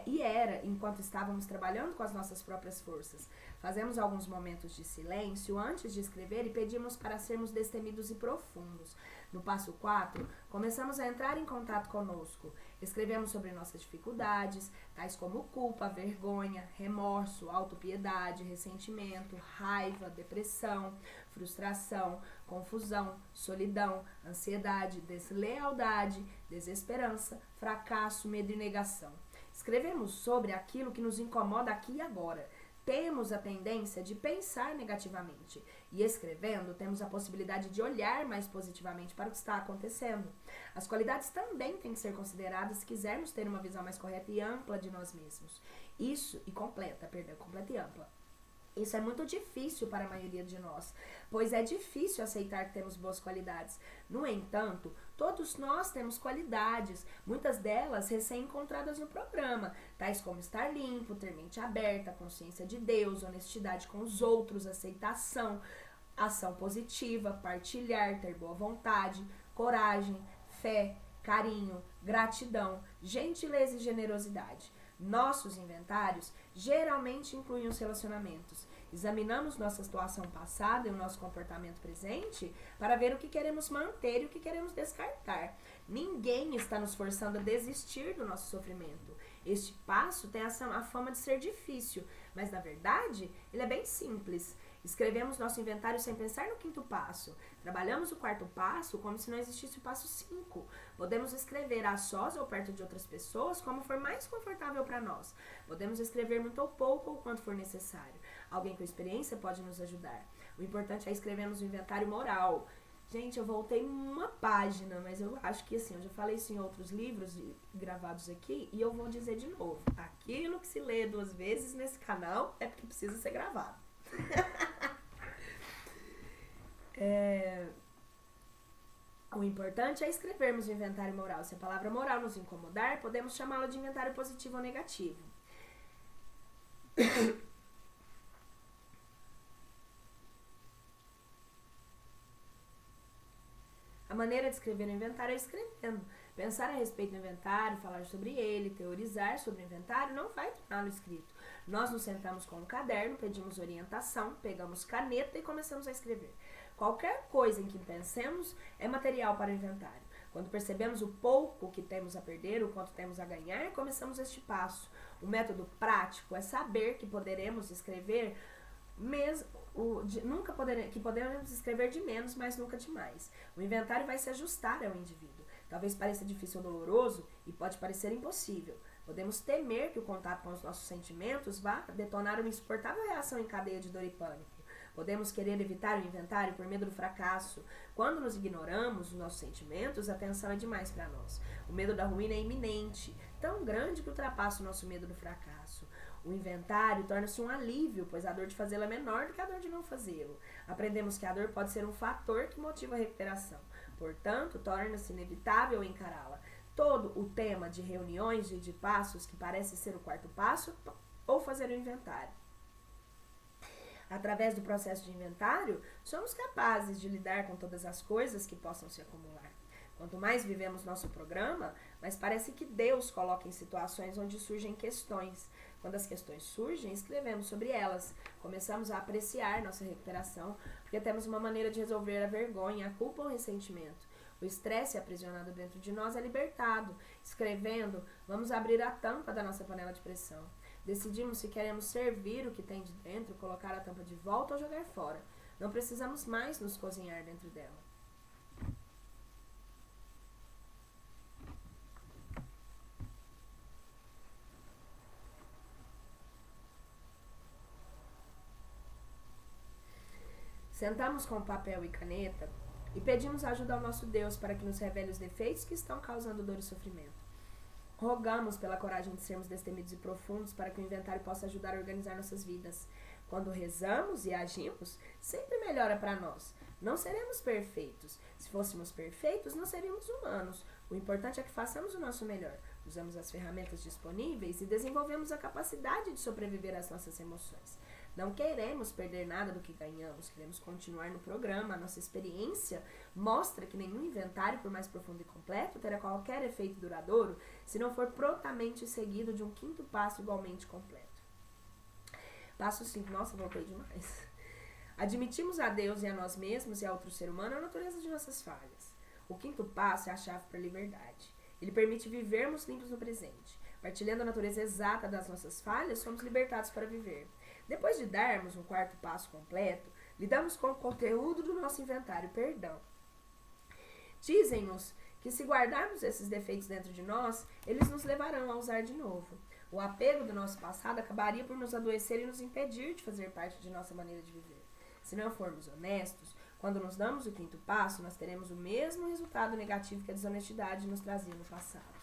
S1: E era enquanto estávamos trabalhando com as nossas próprias forças. Fazemos alguns momentos de silêncio antes de escrever e pedimos para sermos destemidos e profundos. No passo 4, começamos a entrar em contato conosco. Escrevemos sobre nossas dificuldades, tais como culpa, vergonha, remorso, autopiedade, ressentimento, raiva, depressão, frustração, confusão, solidão, ansiedade, deslealdade, desesperança, fracasso, medo e negação. Escrevemos sobre aquilo que nos incomoda aqui e agora. Temos a tendência de pensar negativamente e escrevendo temos a possibilidade de olhar mais positivamente para o que está acontecendo. As qualidades também têm que ser consideradas se quisermos ter uma visão mais correta e ampla de nós mesmos. Completa e ampla. Isso é muito difícil para a maioria de nós, pois é difícil aceitar que temos boas qualidades. No entanto, todos nós temos qualidades, muitas delas recém-encontradas no programa, tais como estar limpo, ter mente aberta, consciência de Deus, honestidade com os outros, aceitação, ação positiva, partilhar, ter boa vontade, coragem, fé, carinho, gratidão, gentileza e generosidade. Nossos inventários geralmente incluem os relacionamentos. Examinamos nossa situação passada e o nosso comportamento presente para ver o que queremos manter e o que queremos descartar. Ninguém está nos forçando a desistir do nosso sofrimento. Este passo tem a fama de ser difícil, mas na verdade ele é bem simples. Escrevemos nosso inventário sem pensar no quinto passo. Trabalhamos o quarto passo como se não existisse o passo 5. Podemos escrever a sós ou perto de outras pessoas como for mais confortável para nós. Podemos escrever muito ou pouco ou quanto for necessário. Alguém com experiência pode nos ajudar. O importante é escrevermos o inventário moral. Gente, eu voltei uma página, mas eu acho que assim, eu já falei isso em outros livros gravados aqui, e eu vou dizer de novo. Aquilo que se lê 2 vezes nesse canal é porque precisa ser gravado. O importante é escrevermos o inventário moral. Se a palavra moral nos incomodar, podemos chamá-la de inventário positivo ou negativo. A maneira de escrever o inventário é escrevendo. Pensar a respeito do inventário, falar sobre ele, teorizar sobre o inventário não vai torná-lo escrito. Nós nos sentamos com um caderno, pedimos orientação, pegamos caneta e começamos a escrever. Qualquer coisa em que pensemos é material para o inventário. Quando percebemos o pouco que temos a perder, o quanto temos a ganhar, começamos este passo. O método prático é saber que poderemos escrever que podemos escrever de menos, mas nunca de mais. O inventário vai se ajustar ao indivíduo. Talvez pareça difícil ou doloroso e pode parecer impossível. Podemos temer que o contato com os nossos sentimentos vá detonar uma insuportável reação em cadeia de dor e pânico. Podemos querer evitar o inventário por medo do fracasso. Quando nos ignoramos os nossos sentimentos, a tensão é demais para nós. O medo da ruína é iminente, tão grande que ultrapassa o nosso medo do fracasso. O inventário torna-se um alívio, pois a dor de fazê-lo é menor do que a dor de não fazê-lo. Aprendemos que a dor pode ser um fator que motiva a recuperação. Portanto, torna-se inevitável encará-la. Todo o tema de reuniões e de passos que parece ser o 4º passo, ou fazer o inventário. Através do processo de inventário, somos capazes de lidar com todas as coisas que possam se acumular. Quanto mais vivemos nosso programa, mais parece que Deus coloca em situações onde surgem questões. Quando as questões surgem, escrevemos sobre elas. Começamos a apreciar nossa recuperação, porque temos uma maneira de resolver a vergonha, a culpa ou o ressentimento. O estresse aprisionado dentro de nós é libertado. Escrevendo, vamos abrir a tampa da nossa panela de pressão. Decidimos se queremos servir o que tem de dentro, colocar a tampa de volta ou jogar fora. Não precisamos mais nos cozinhar dentro dela. Sentamos com papel e caneta e pedimos ajuda ao nosso Deus para que nos revele os defeitos que estão causando dor e sofrimento. Rogamos pela coragem de sermos destemidos e profundos para que o inventário possa ajudar a organizar nossas vidas. Quando rezamos e agimos, sempre melhora para nós. Não seremos perfeitos. Se fôssemos perfeitos, não seríamos humanos. O importante é que façamos o nosso melhor. Usamos as ferramentas disponíveis e desenvolvemos a capacidade de sobreviver às nossas emoções. Não queremos perder nada do que ganhamos, queremos continuar no programa. A nossa experiência mostra que nenhum inventário, por mais profundo e completo, terá qualquer efeito duradouro se não for prontamente seguido de um 5º passo igualmente completo. Passo 5. Nossa, voltei demais. Admitimos a Deus e a nós mesmos e a outro ser humano a natureza de nossas falhas. O 5º passo é a chave para a liberdade. Ele permite vivermos limpos no presente. Partilhando a natureza exata das nossas falhas, somos libertados para viver. Depois de darmos um 4º passo completo, lidamos com o conteúdo do nosso inventário, perdão. Dizem-nos que se guardarmos esses defeitos dentro de nós, eles nos levarão a usar de novo. O apego do nosso passado acabaria por nos adoecer e nos impedir de fazer parte de nossa maneira de viver. Se não formos honestos, quando nos damos o 5º passo, nós teremos o mesmo resultado negativo que a desonestidade nos trazia no passado.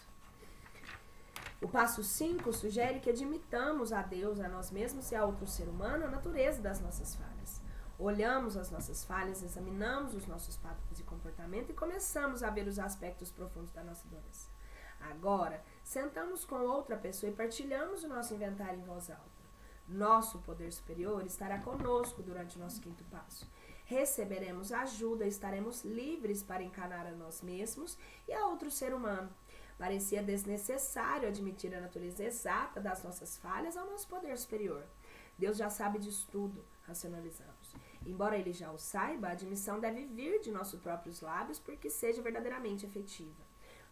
S1: O passo 5 sugere que admitamos a Deus, a nós mesmos e a outro ser humano a natureza das nossas falhas. Olhamos as nossas falhas, examinamos os nossos padrões de comportamento e começamos a ver os aspectos profundos da nossa doença. Agora, sentamos com outra pessoa e partilhamos o nosso inventário em voz alta. Nosso poder superior estará conosco durante o nosso 5º passo. Receberemos ajuda e estaremos livres para encarar a nós mesmos e a outro ser humano. Parecia desnecessário admitir a natureza exata das nossas falhas ao nosso poder superior. Deus já sabe disso tudo, racionalizamos. Embora ele já o saiba, a admissão deve vir de nossos próprios lábios porque seja verdadeiramente efetiva.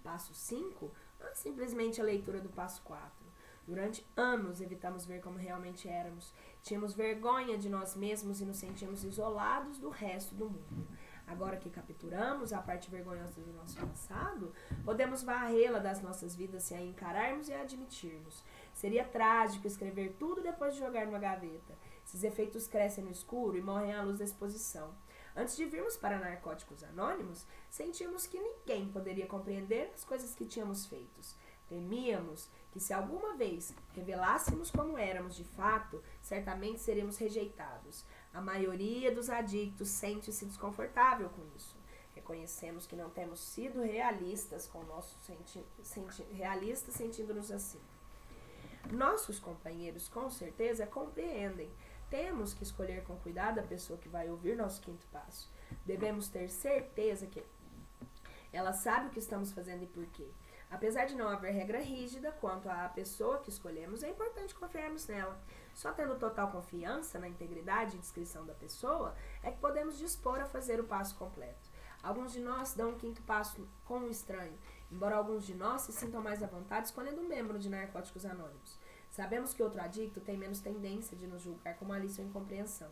S1: Passo 5 não é simplesmente a leitura do passo 4. Durante anos evitamos ver como realmente éramos. Tínhamos vergonha de nós mesmos e nos sentíamos isolados do resto do mundo. Agora que capturamos a parte vergonhosa do nosso passado, podemos varrê-la das nossas vidas se a encararmos e a admitirmos. Seria trágico escrever tudo depois de jogar numa gaveta. Esses efeitos crescem no escuro e morrem à luz da exposição. Antes de virmos para Narcóticos Anônimos, sentimos que ninguém poderia compreender as coisas que tínhamos feito. Temíamos que se alguma vez revelássemos como éramos de fato, certamente seríamos rejeitados. A maioria dos adictos sente-se desconfortável com isso. Reconhecemos que não temos sido realistas com nosso realistas sentindo-nos assim. Nossos companheiros com certeza compreendem. Temos que escolher com cuidado a pessoa que vai ouvir nosso quinto passo. Devemos ter certeza que ela sabe o que estamos fazendo e por quê. Apesar de não haver regra rígida quanto à pessoa que escolhemos, é importante confiarmos nela. Só tendo total confiança na integridade e discrição da pessoa é que podemos dispor a fazer o passo completo. Alguns de nós dão um quinto passo com um estranho, embora alguns de nós se sintam mais à vontade escolhendo um membro de Narcóticos Anônimos. Sabemos que outro adicto tem menos tendência de nos julgar com malícia ou incompreensão.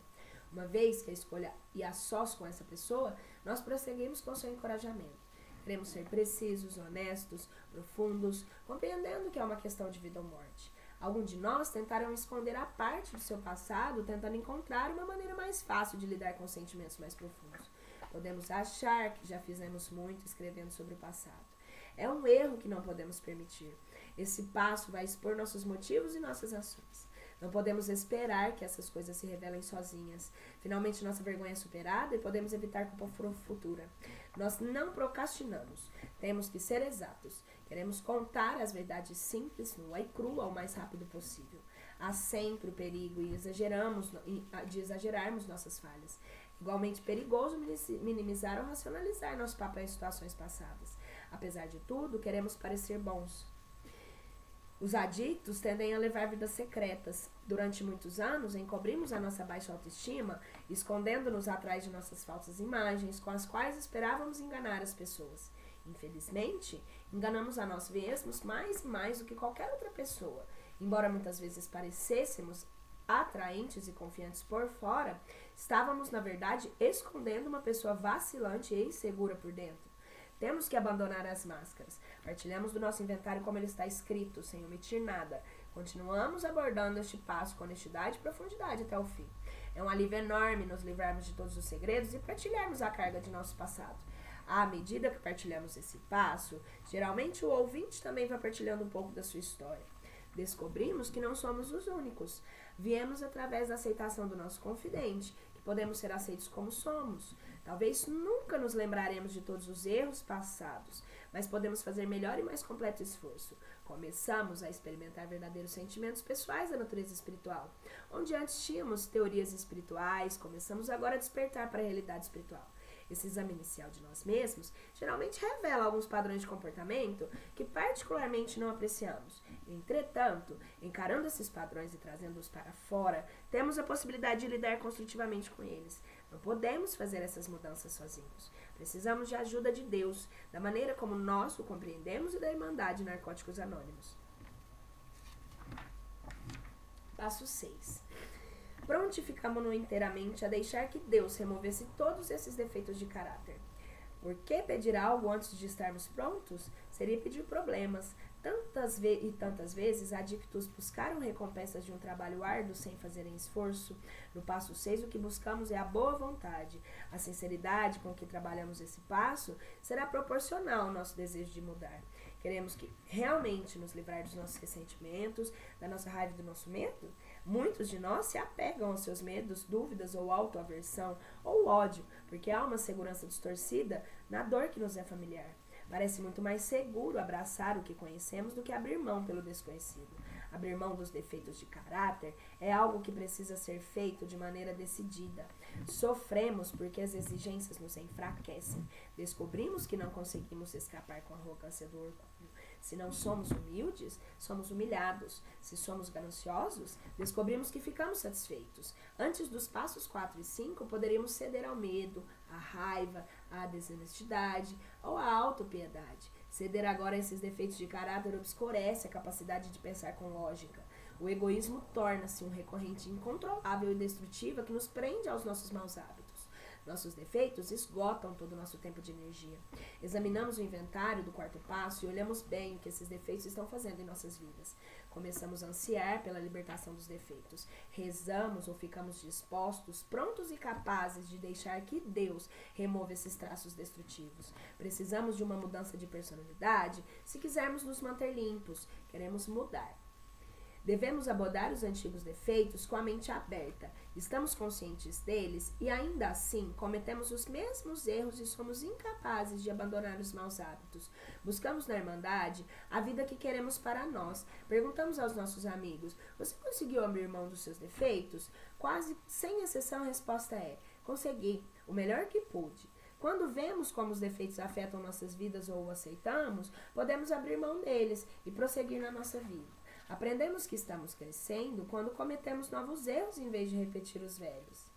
S1: Uma vez que a escolha e a sós com essa pessoa, nós prosseguimos com seu encorajamento. Queremos ser precisos, honestos, profundos, compreendendo que é uma questão de vida ou morte. Alguns de nós tentaram esconder a parte do seu passado, tentando encontrar uma maneira mais fácil de lidar com sentimentos mais profundos. Podemos achar que já fizemos muito escrevendo sobre o passado. É um erro que não podemos permitir. Esse passo vai expor nossos motivos e nossas ações. Não podemos esperar que essas coisas se revelem sozinhas. Finalmente, nossa vergonha é superada e podemos evitar culpa futura. Nós não procrastinamos. Temos que ser exatos. Queremos contar as verdades simples, nua e crua, o mais rápido possível. Há sempre o perigo de exagerarmos nossas falhas. Igualmente perigoso minimizar ou racionalizar nosso papel em situações passadas. Apesar de tudo, queremos parecer bons. Os adictos tendem a levar vidas secretas. Durante muitos anos, encobrimos a nossa baixa autoestima, escondendo-nos atrás de nossas falsas imagens, com as quais esperávamos enganar as pessoas. Infelizmente, enganamos a nós mesmos mais e mais do que qualquer outra pessoa. Embora muitas vezes parecêssemos atraentes e confiantes por fora, estávamos, na verdade, escondendo uma pessoa vacilante e insegura por dentro. Temos que abandonar as máscaras. Partilhamos do nosso inventário como ele está escrito, sem omitir nada. Continuamos abordando este passo com honestidade e profundidade até o fim. É um alívio enorme nos livrarmos de todos os segredos e partilharmos a carga de nosso passado. À medida que partilhamos esse passo, geralmente o ouvinte também vai partilhando um pouco da sua história. Descobrimos que não somos os únicos. Viemos através da aceitação do nosso confidente, que podemos ser aceitos como somos. Talvez nunca nos lembraremos de todos os erros passados, mas podemos fazer melhor e mais completo esforço. Começamos a experimentar verdadeiros sentimentos pessoais da natureza espiritual. Onde antes tínhamos teorias espirituais, começamos agora a despertar para a realidade espiritual. Esse exame inicial de nós mesmos geralmente revela alguns padrões de comportamento que particularmente não apreciamos. Entretanto, encarando esses padrões e trazendo-os para fora, temos a possibilidade de lidar construtivamente com eles. Não podemos fazer essas mudanças sozinhos. Precisamos de ajuda de Deus, da maneira como nós o compreendemos e da Irmandade Narcóticos Anônimos. Passo 6. Prontificamo-nos inteiramente a deixar que Deus removesse todos esses defeitos de caráter. Por que pedir algo antes de estarmos prontos? Seria pedir problemas. Tantas vezes, adictos buscaram recompensas de um trabalho árduo sem fazerem esforço. No passo 6, o que buscamos é a boa vontade. A sinceridade com que trabalhamos esse passo será proporcional ao nosso desejo de mudar. Queremos que realmente nos livrar dos nossos ressentimentos, da nossa raiva e do nosso medo? Muitos de nós se apegam aos seus medos, dúvidas ou autoaversão ou ódio, porque há uma segurança distorcida na dor que nos é familiar. Parece muito mais seguro abraçar o que conhecemos do que abrir mão pelo desconhecido. Abrir mão dos defeitos de caráter é algo que precisa ser feito de maneira decidida. Sofremos porque as exigências nos enfraquecem. Descobrimos que não conseguimos escapar com a arrogância do orgulho. Se não somos humildes, somos humilhados. Se somos gananciosos, descobrimos que ficamos satisfeitos. Antes dos passos 4 e 5, poderíamos ceder ao medo, à raiva, à desonestidade ou à autopiedade. Ceder agora a esses defeitos de caráter obscurece a capacidade de pensar com lógica. O egoísmo torna-se um recorrente incontrolável e destrutiva que nos prende aos nossos maus hábitos. Nossos defeitos esgotam todo o nosso tempo de energia. Examinamos o inventário do quarto passo e olhamos bem o que esses defeitos estão fazendo em nossas vidas. Começamos a ansiar pela libertação dos defeitos. Rezamos ou ficamos dispostos, prontos e capazes de deixar que Deus remova esses traços destrutivos. Precisamos de uma mudança de personalidade se quisermos nos manter limpos. Queremos mudar. Devemos abordar os antigos defeitos com a mente aberta. Estamos conscientes deles e ainda assim cometemos os mesmos erros e somos incapazes de abandonar os maus hábitos. Buscamos na Irmandade a vida que queremos para nós. Perguntamos aos nossos amigos: você conseguiu abrir mão dos seus defeitos? Quase sem exceção a resposta é: consegui, o melhor que pude. Quando vemos como os defeitos afetam nossas vidas ou o aceitamos, podemos abrir mão deles e prosseguir na nossa vida. Aprendemos que estamos crescendo quando cometemos novos erros em vez de repetir os velhos.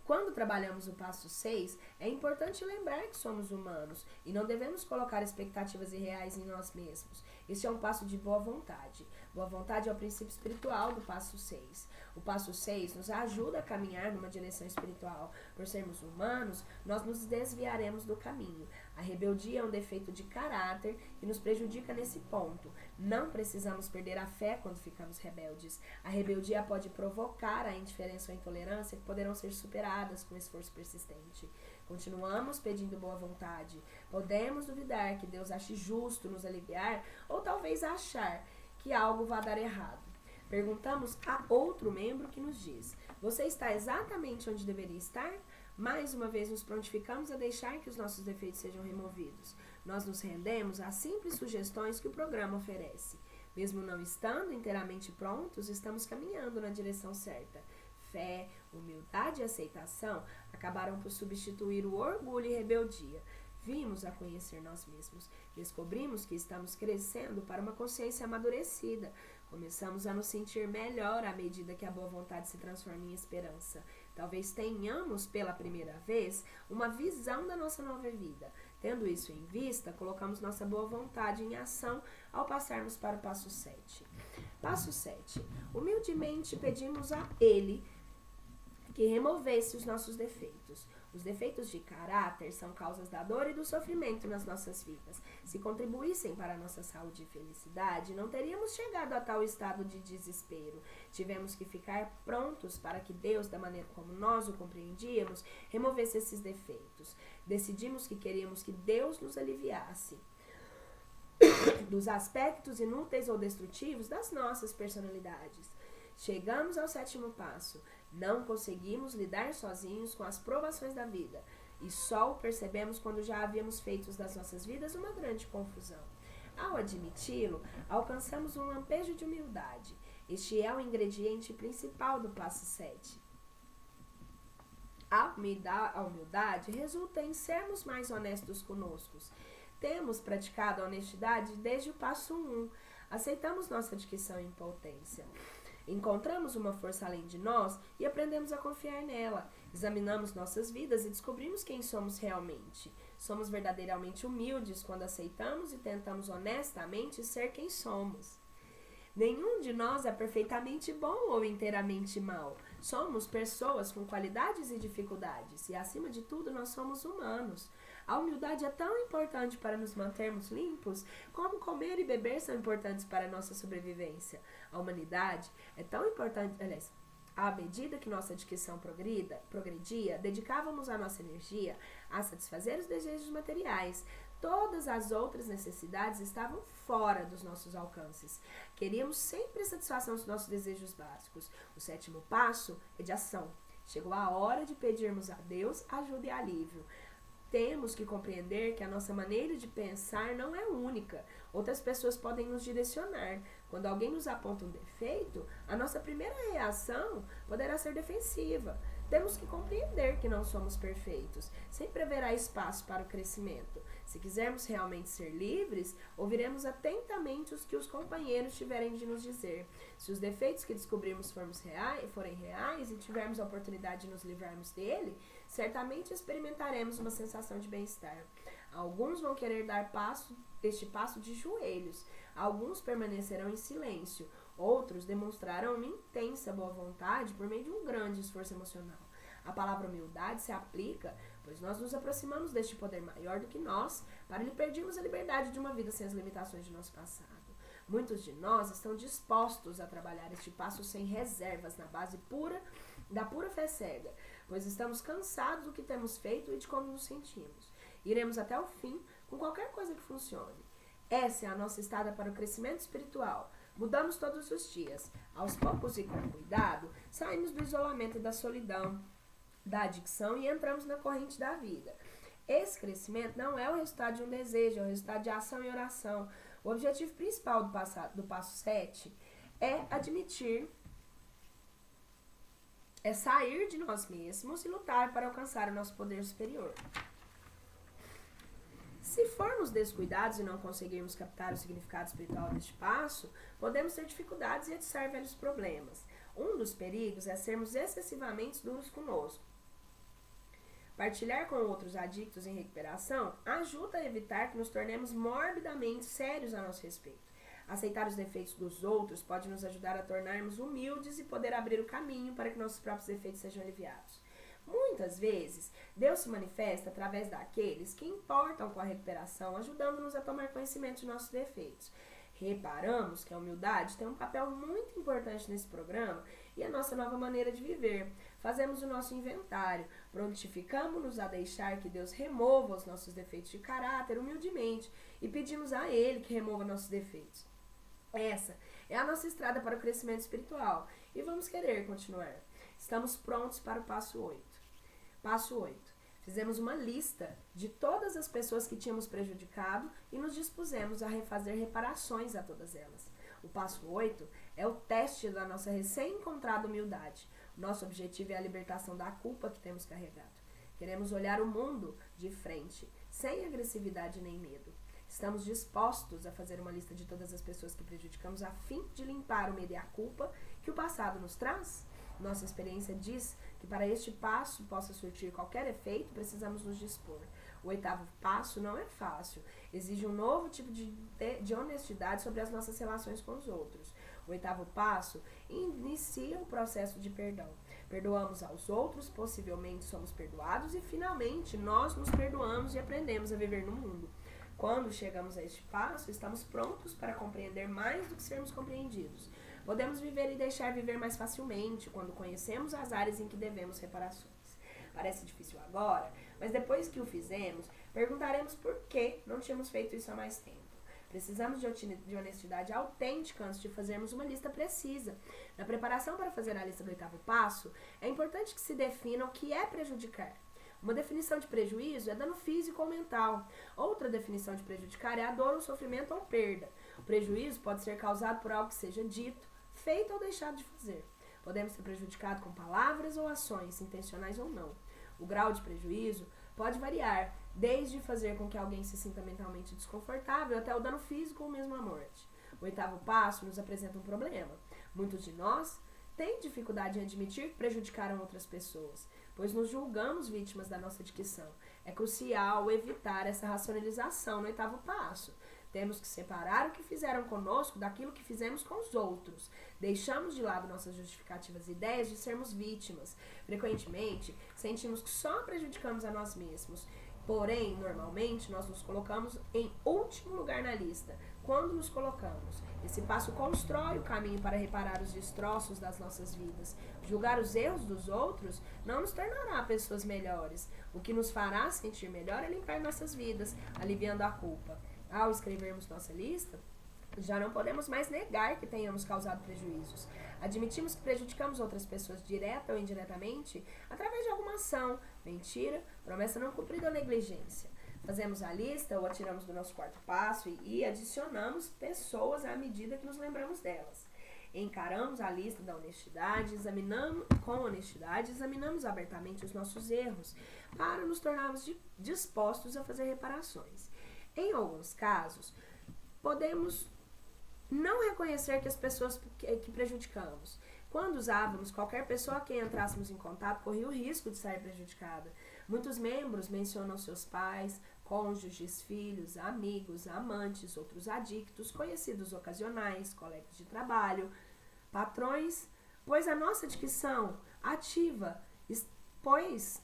S1: Quando trabalhamos o passo 6, é importante lembrar que somos humanos e não devemos colocar expectativas irreais em nós mesmos. Este é um passo de boa vontade. Boa vontade é o princípio espiritual do passo 6. O passo 6 nos ajuda a caminhar numa direção espiritual. Por sermos humanos, nós nos desviaremos do caminho. A rebeldia é um defeito de caráter que nos prejudica nesse ponto. Não precisamos perder a fé quando ficamos rebeldes. A rebeldia pode provocar a indiferença ou a intolerância que poderão ser superadas com esforço persistente. Continuamos pedindo boa vontade. Podemos duvidar que Deus ache justo nos aliviar ou talvez achar que algo vá dar errado. Perguntamos a outro membro que nos diz: você está exatamente onde deveria estar? Mais uma vez nos prontificamos a deixar que os nossos defeitos sejam removidos. Nós nos rendemos às simples sugestões que o programa oferece. Mesmo não estando inteiramente prontos, estamos caminhando na direção certa. Fé, humildade e aceitação acabaram por substituir o orgulho e rebeldia. Vimos a conhecer nós mesmos. Descobrimos que estamos crescendo para uma consciência amadurecida. Começamos a nos sentir melhor à medida que a boa vontade se transforma em esperança. Talvez tenhamos, pela primeira vez, uma visão da nossa nova vida. Tendo isso em vista, colocamos nossa boa vontade em ação ao passarmos para o passo 7. Passo 7. Humildemente pedimos a Ele que removesse os nossos defeitos. Os defeitos de caráter são causas da dor e do sofrimento nas nossas vidas. Se contribuíssem para a nossa saúde e felicidade, não teríamos chegado a tal estado de desespero. Tivemos que ficar prontos para que Deus, da maneira como nós o compreendíamos, removesse esses defeitos. Decidimos que queríamos que Deus nos aliviasse dos aspectos inúteis ou destrutivos das nossas personalidades. Chegamos ao 7º passo. Não conseguimos lidar sozinhos com as provações da vida e só o percebemos quando já havíamos feito das nossas vidas uma grande confusão. Ao admiti-lo, alcançamos um lampejo de humildade. Este é o ingrediente principal do passo 7. A humildade resulta em sermos mais honestos conosco. Temos praticado a honestidade desde o passo 1. Aceitamos nossa dicção e impotência. Encontramos uma força além de nós e aprendemos a confiar nela. Examinamos nossas vidas e descobrimos quem somos realmente. Somos verdadeiramente humildes quando aceitamos e tentamos honestamente ser quem somos. Nenhum de nós é perfeitamente bom ou inteiramente mau. Somos pessoas com qualidades e dificuldades e, acima de tudo, nós somos humanos. A humildade é tão importante para nos mantermos limpos, como comer e beber são importantes para a nossa sobrevivência. A humanidade é tão importante, à medida que nossa dicção progredia, dedicávamos a nossa energia a satisfazer os desejos materiais. Todas as outras necessidades estavam fora dos nossos alcances. Queríamos sempre a satisfação dos nossos desejos básicos. O 7º passo é de ação. Chegou a hora de pedirmos a Deus ajuda e alívio. Temos que compreender que a nossa maneira de pensar não é única. Outras pessoas podem nos direcionar. Quando alguém nos aponta um defeito, a nossa primeira reação poderá ser defensiva. Temos que compreender que não somos perfeitos. Sempre haverá espaço para o crescimento. Se quisermos realmente ser livres, ouviremos atentamente os que os companheiros tiverem de nos dizer. Se os defeitos que descobrimos forem reais e tivermos a oportunidade de nos livrarmos dele, certamente experimentaremos uma sensação de bem-estar. Alguns vão querer dar este passo de joelhos. Alguns permanecerão em silêncio. Outros demonstrarão uma intensa boa vontade por meio de um grande esforço emocional. A palavra humildade se aplica, pois nós nos aproximamos deste poder maior do que nós, para lhe pedirmos a liberdade de uma vida sem as limitações de nosso passado. Muitos de nós estão dispostos a trabalhar este passo sem reservas, na base da pura fé cega, pois estamos cansados do que temos feito e de como nos sentimos. Iremos até o fim com qualquer coisa que funcione. Essa é a nossa estrada para o crescimento espiritual. Mudamos todos os dias. Aos poucos e com cuidado, saímos do isolamento e da solidão, da adicção e entramos na corrente da vida. Esse crescimento não é o resultado de um desejo, é o resultado de ação e oração. O objetivo principal do passo 7 é sair de nós mesmos e lutar para alcançar o nosso poder superior. Se formos descuidados e não conseguirmos captar o significado espiritual deste passo, podemos ter dificuldades e atiçar velhos problemas. Um dos perigos é sermos excessivamente duros conosco. Partilhar com outros adictos em recuperação ajuda a evitar que nos tornemos morbidamente sérios a nosso respeito. Aceitar os defeitos dos outros pode nos ajudar a tornarmos humildes e poder abrir o caminho para que nossos próprios defeitos sejam aliviados. Muitas vezes, Deus se manifesta através daqueles que importam com a recuperação, ajudando-nos a tomar conhecimento de nossos defeitos. Reparamos que a humildade tem um papel muito importante nesse programa e a nossa nova maneira de viver. Fazemos o nosso inventário, prontificamos-nos a deixar que Deus remova os nossos defeitos de caráter humildemente e pedimos a Ele que remova nossos defeitos. Essa é a nossa estrada para o crescimento espiritual e vamos querer continuar. Estamos prontos para o passo 8. Passo 8. Fizemos uma lista de todas as pessoas que tínhamos prejudicado e nos dispusemos a fazer reparações a todas elas. O passo 8 é o teste da nossa recém-encontrada humildade. O nosso objetivo é a libertação da culpa que temos carregado. Queremos olhar o mundo de frente, sem agressividade nem medo. Estamos dispostos a fazer uma lista de todas as pessoas que prejudicamos a fim de limpar o medo e a culpa que o passado nos traz? Nossa experiência diz que para este passo possa surtir qualquer efeito, precisamos nos dispor. O 8º passo não é fácil, exige um novo tipo de honestidade sobre as nossas relações com os outros. O 8º passo inicia o processo de perdão. Perdoamos aos outros, possivelmente somos perdoados e finalmente nós nos perdoamos e aprendemos a viver no mundo. Quando chegamos a este passo, estamos prontos para compreender mais do que sermos compreendidos. Podemos viver e deixar viver mais facilmente quando conhecemos as áreas em que devemos reparações. Parece difícil agora, mas depois que o fizemos, perguntaremos por que não tínhamos feito isso há mais tempo. Precisamos de honestidade autêntica antes de fazermos uma lista precisa. Na preparação para fazer a lista do 8º passo, é importante que se defina o que é prejudicar. Uma definição de prejuízo é dano físico ou mental. Outra definição de prejudicar é a dor, o sofrimento ou perda. O prejuízo pode ser causado por algo que seja dito, feito ou deixado de fazer. Podemos ser prejudicados com palavras ou ações, intencionais ou não. O grau de prejuízo pode variar, desde fazer com que alguém se sinta mentalmente desconfortável até o dano físico ou mesmo a morte. O 8º passo nos apresenta um problema. Muitos de nós têm dificuldade em admitir que prejudicaram outras pessoas, pois nos julgamos vítimas da nossa adicção. É crucial evitar essa racionalização no 8º passo. Temos que separar o que fizeram conosco daquilo que fizemos com os outros. Deixamos de lado nossas justificativas ideias de sermos vítimas. Frequentemente, sentimos que só prejudicamos a nós mesmos. Porém, normalmente, nós nos colocamos em último lugar na lista. Quando nos colocamos, esse passo constrói o caminho para reparar os destroços das nossas vidas. Julgar os erros dos outros não nos tornará pessoas melhores. O que nos fará sentir melhor é limpar nossas vidas, aliviando a culpa. Ao escrevermos nossa lista, já não podemos mais negar que tenhamos causado prejuízos. Admitimos que prejudicamos outras pessoas direta ou indiretamente através de alguma ação, mentira, promessa não cumprida ou negligência. Fazemos a lista ou a tiramos do nosso 4º passo e adicionamos pessoas à medida que nos lembramos delas. Encaramos a lista da honestidade, examinamos abertamente os nossos erros para nos tornarmos dispostos a fazer reparações. Em alguns casos, podemos não reconhecer que as pessoas que prejudicamos. Quando usávamos, qualquer pessoa a quem entrássemos em contato corria o risco de sair prejudicada. Muitos membros mencionam seus pais, cônjuges, filhos, amigos, amantes, outros adictos, conhecidos ocasionais, colegas de trabalho, patrões, pois a nossa adicção ativa Pois,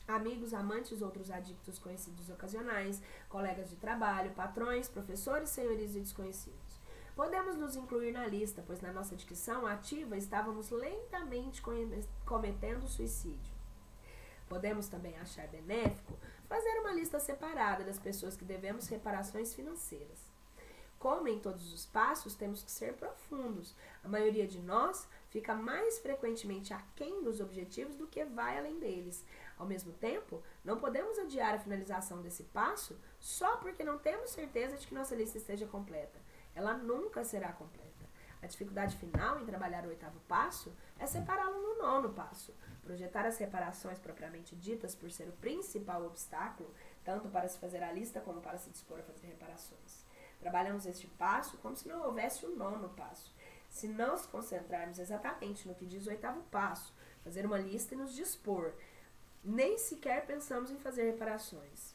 S1: amigos, amantes, outros adictos conhecidos ocasionais, colegas de trabalho, patrões, professores, senhorios e desconhecidos. Podemos nos incluir na lista, pois na nossa dicção ativa estávamos lentamente cometendo suicídio. Podemos também achar benéfico fazer uma lista separada das pessoas que devemos reparações financeiras. Como em todos os passos, temos que ser profundos. A maioria de nós fica mais frequentemente aquém dos objetivos do que vai além deles. Ao mesmo tempo, não podemos adiar a finalização desse passo só porque não temos certeza de que nossa lista esteja completa. Ela nunca será completa. A dificuldade final em trabalhar o 8º passo é separá-lo no 9º passo. Projetar as reparações propriamente ditas por ser o principal obstáculo, tanto para se fazer a lista como para se dispor a fazer reparações. Trabalhamos este passo como se não houvesse um 9º passo. Se não se concentrarmos exatamente no que diz o 8º passo, fazer uma lista e nos dispor, nem sequer pensamos em fazer reparações.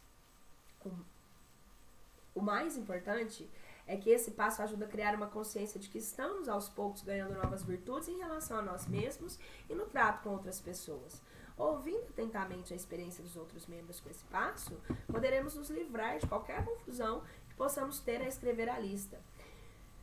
S1: O mais importante é que esse passo ajuda a criar uma consciência de que estamos aos poucos ganhando novas virtudes em relação a nós mesmos e no trato com outras pessoas. Ouvindo atentamente a experiência dos outros membros com esse passo, poderemos nos livrar de qualquer confusão que possamos ter a escrever a lista.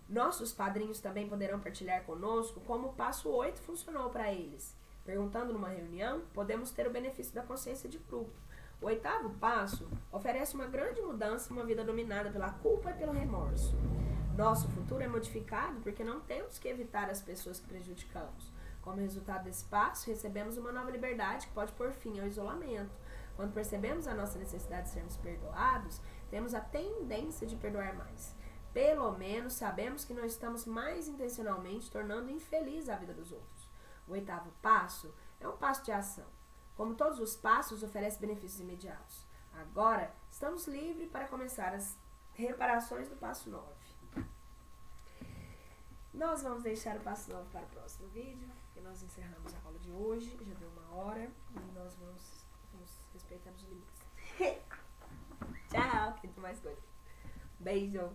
S1: Nossos padrinhos também poderão partilhar conosco como o passo 8 funcionou para eles. Perguntando numa reunião, podemos ter o benefício da consciência de grupo. O 8º passo oferece uma grande mudança em uma vida dominada pela culpa e pelo remorso. Nosso futuro é modificado porque não temos que evitar as pessoas que prejudicamos. Como resultado desse passo, recebemos uma nova liberdade que pode pôr fim ao isolamento. Quando percebemos a nossa necessidade de sermos perdoados, temos a tendência de perdoar mais. Pelo menos sabemos que não estamos mais intencionalmente tornando infeliz a vida dos outros. O 8º passo é um passo de ação. Como todos os passos, oferece benefícios imediatos. Agora, estamos livres para começar as reparações do passo 9. Nós vamos deixar o passo 9 para o próximo vídeo, porque nós encerramos a aula de hoje, já deu 1 hora, e nós vamos respeitar os limites. Tchau, que tem mais coisa. Beijo!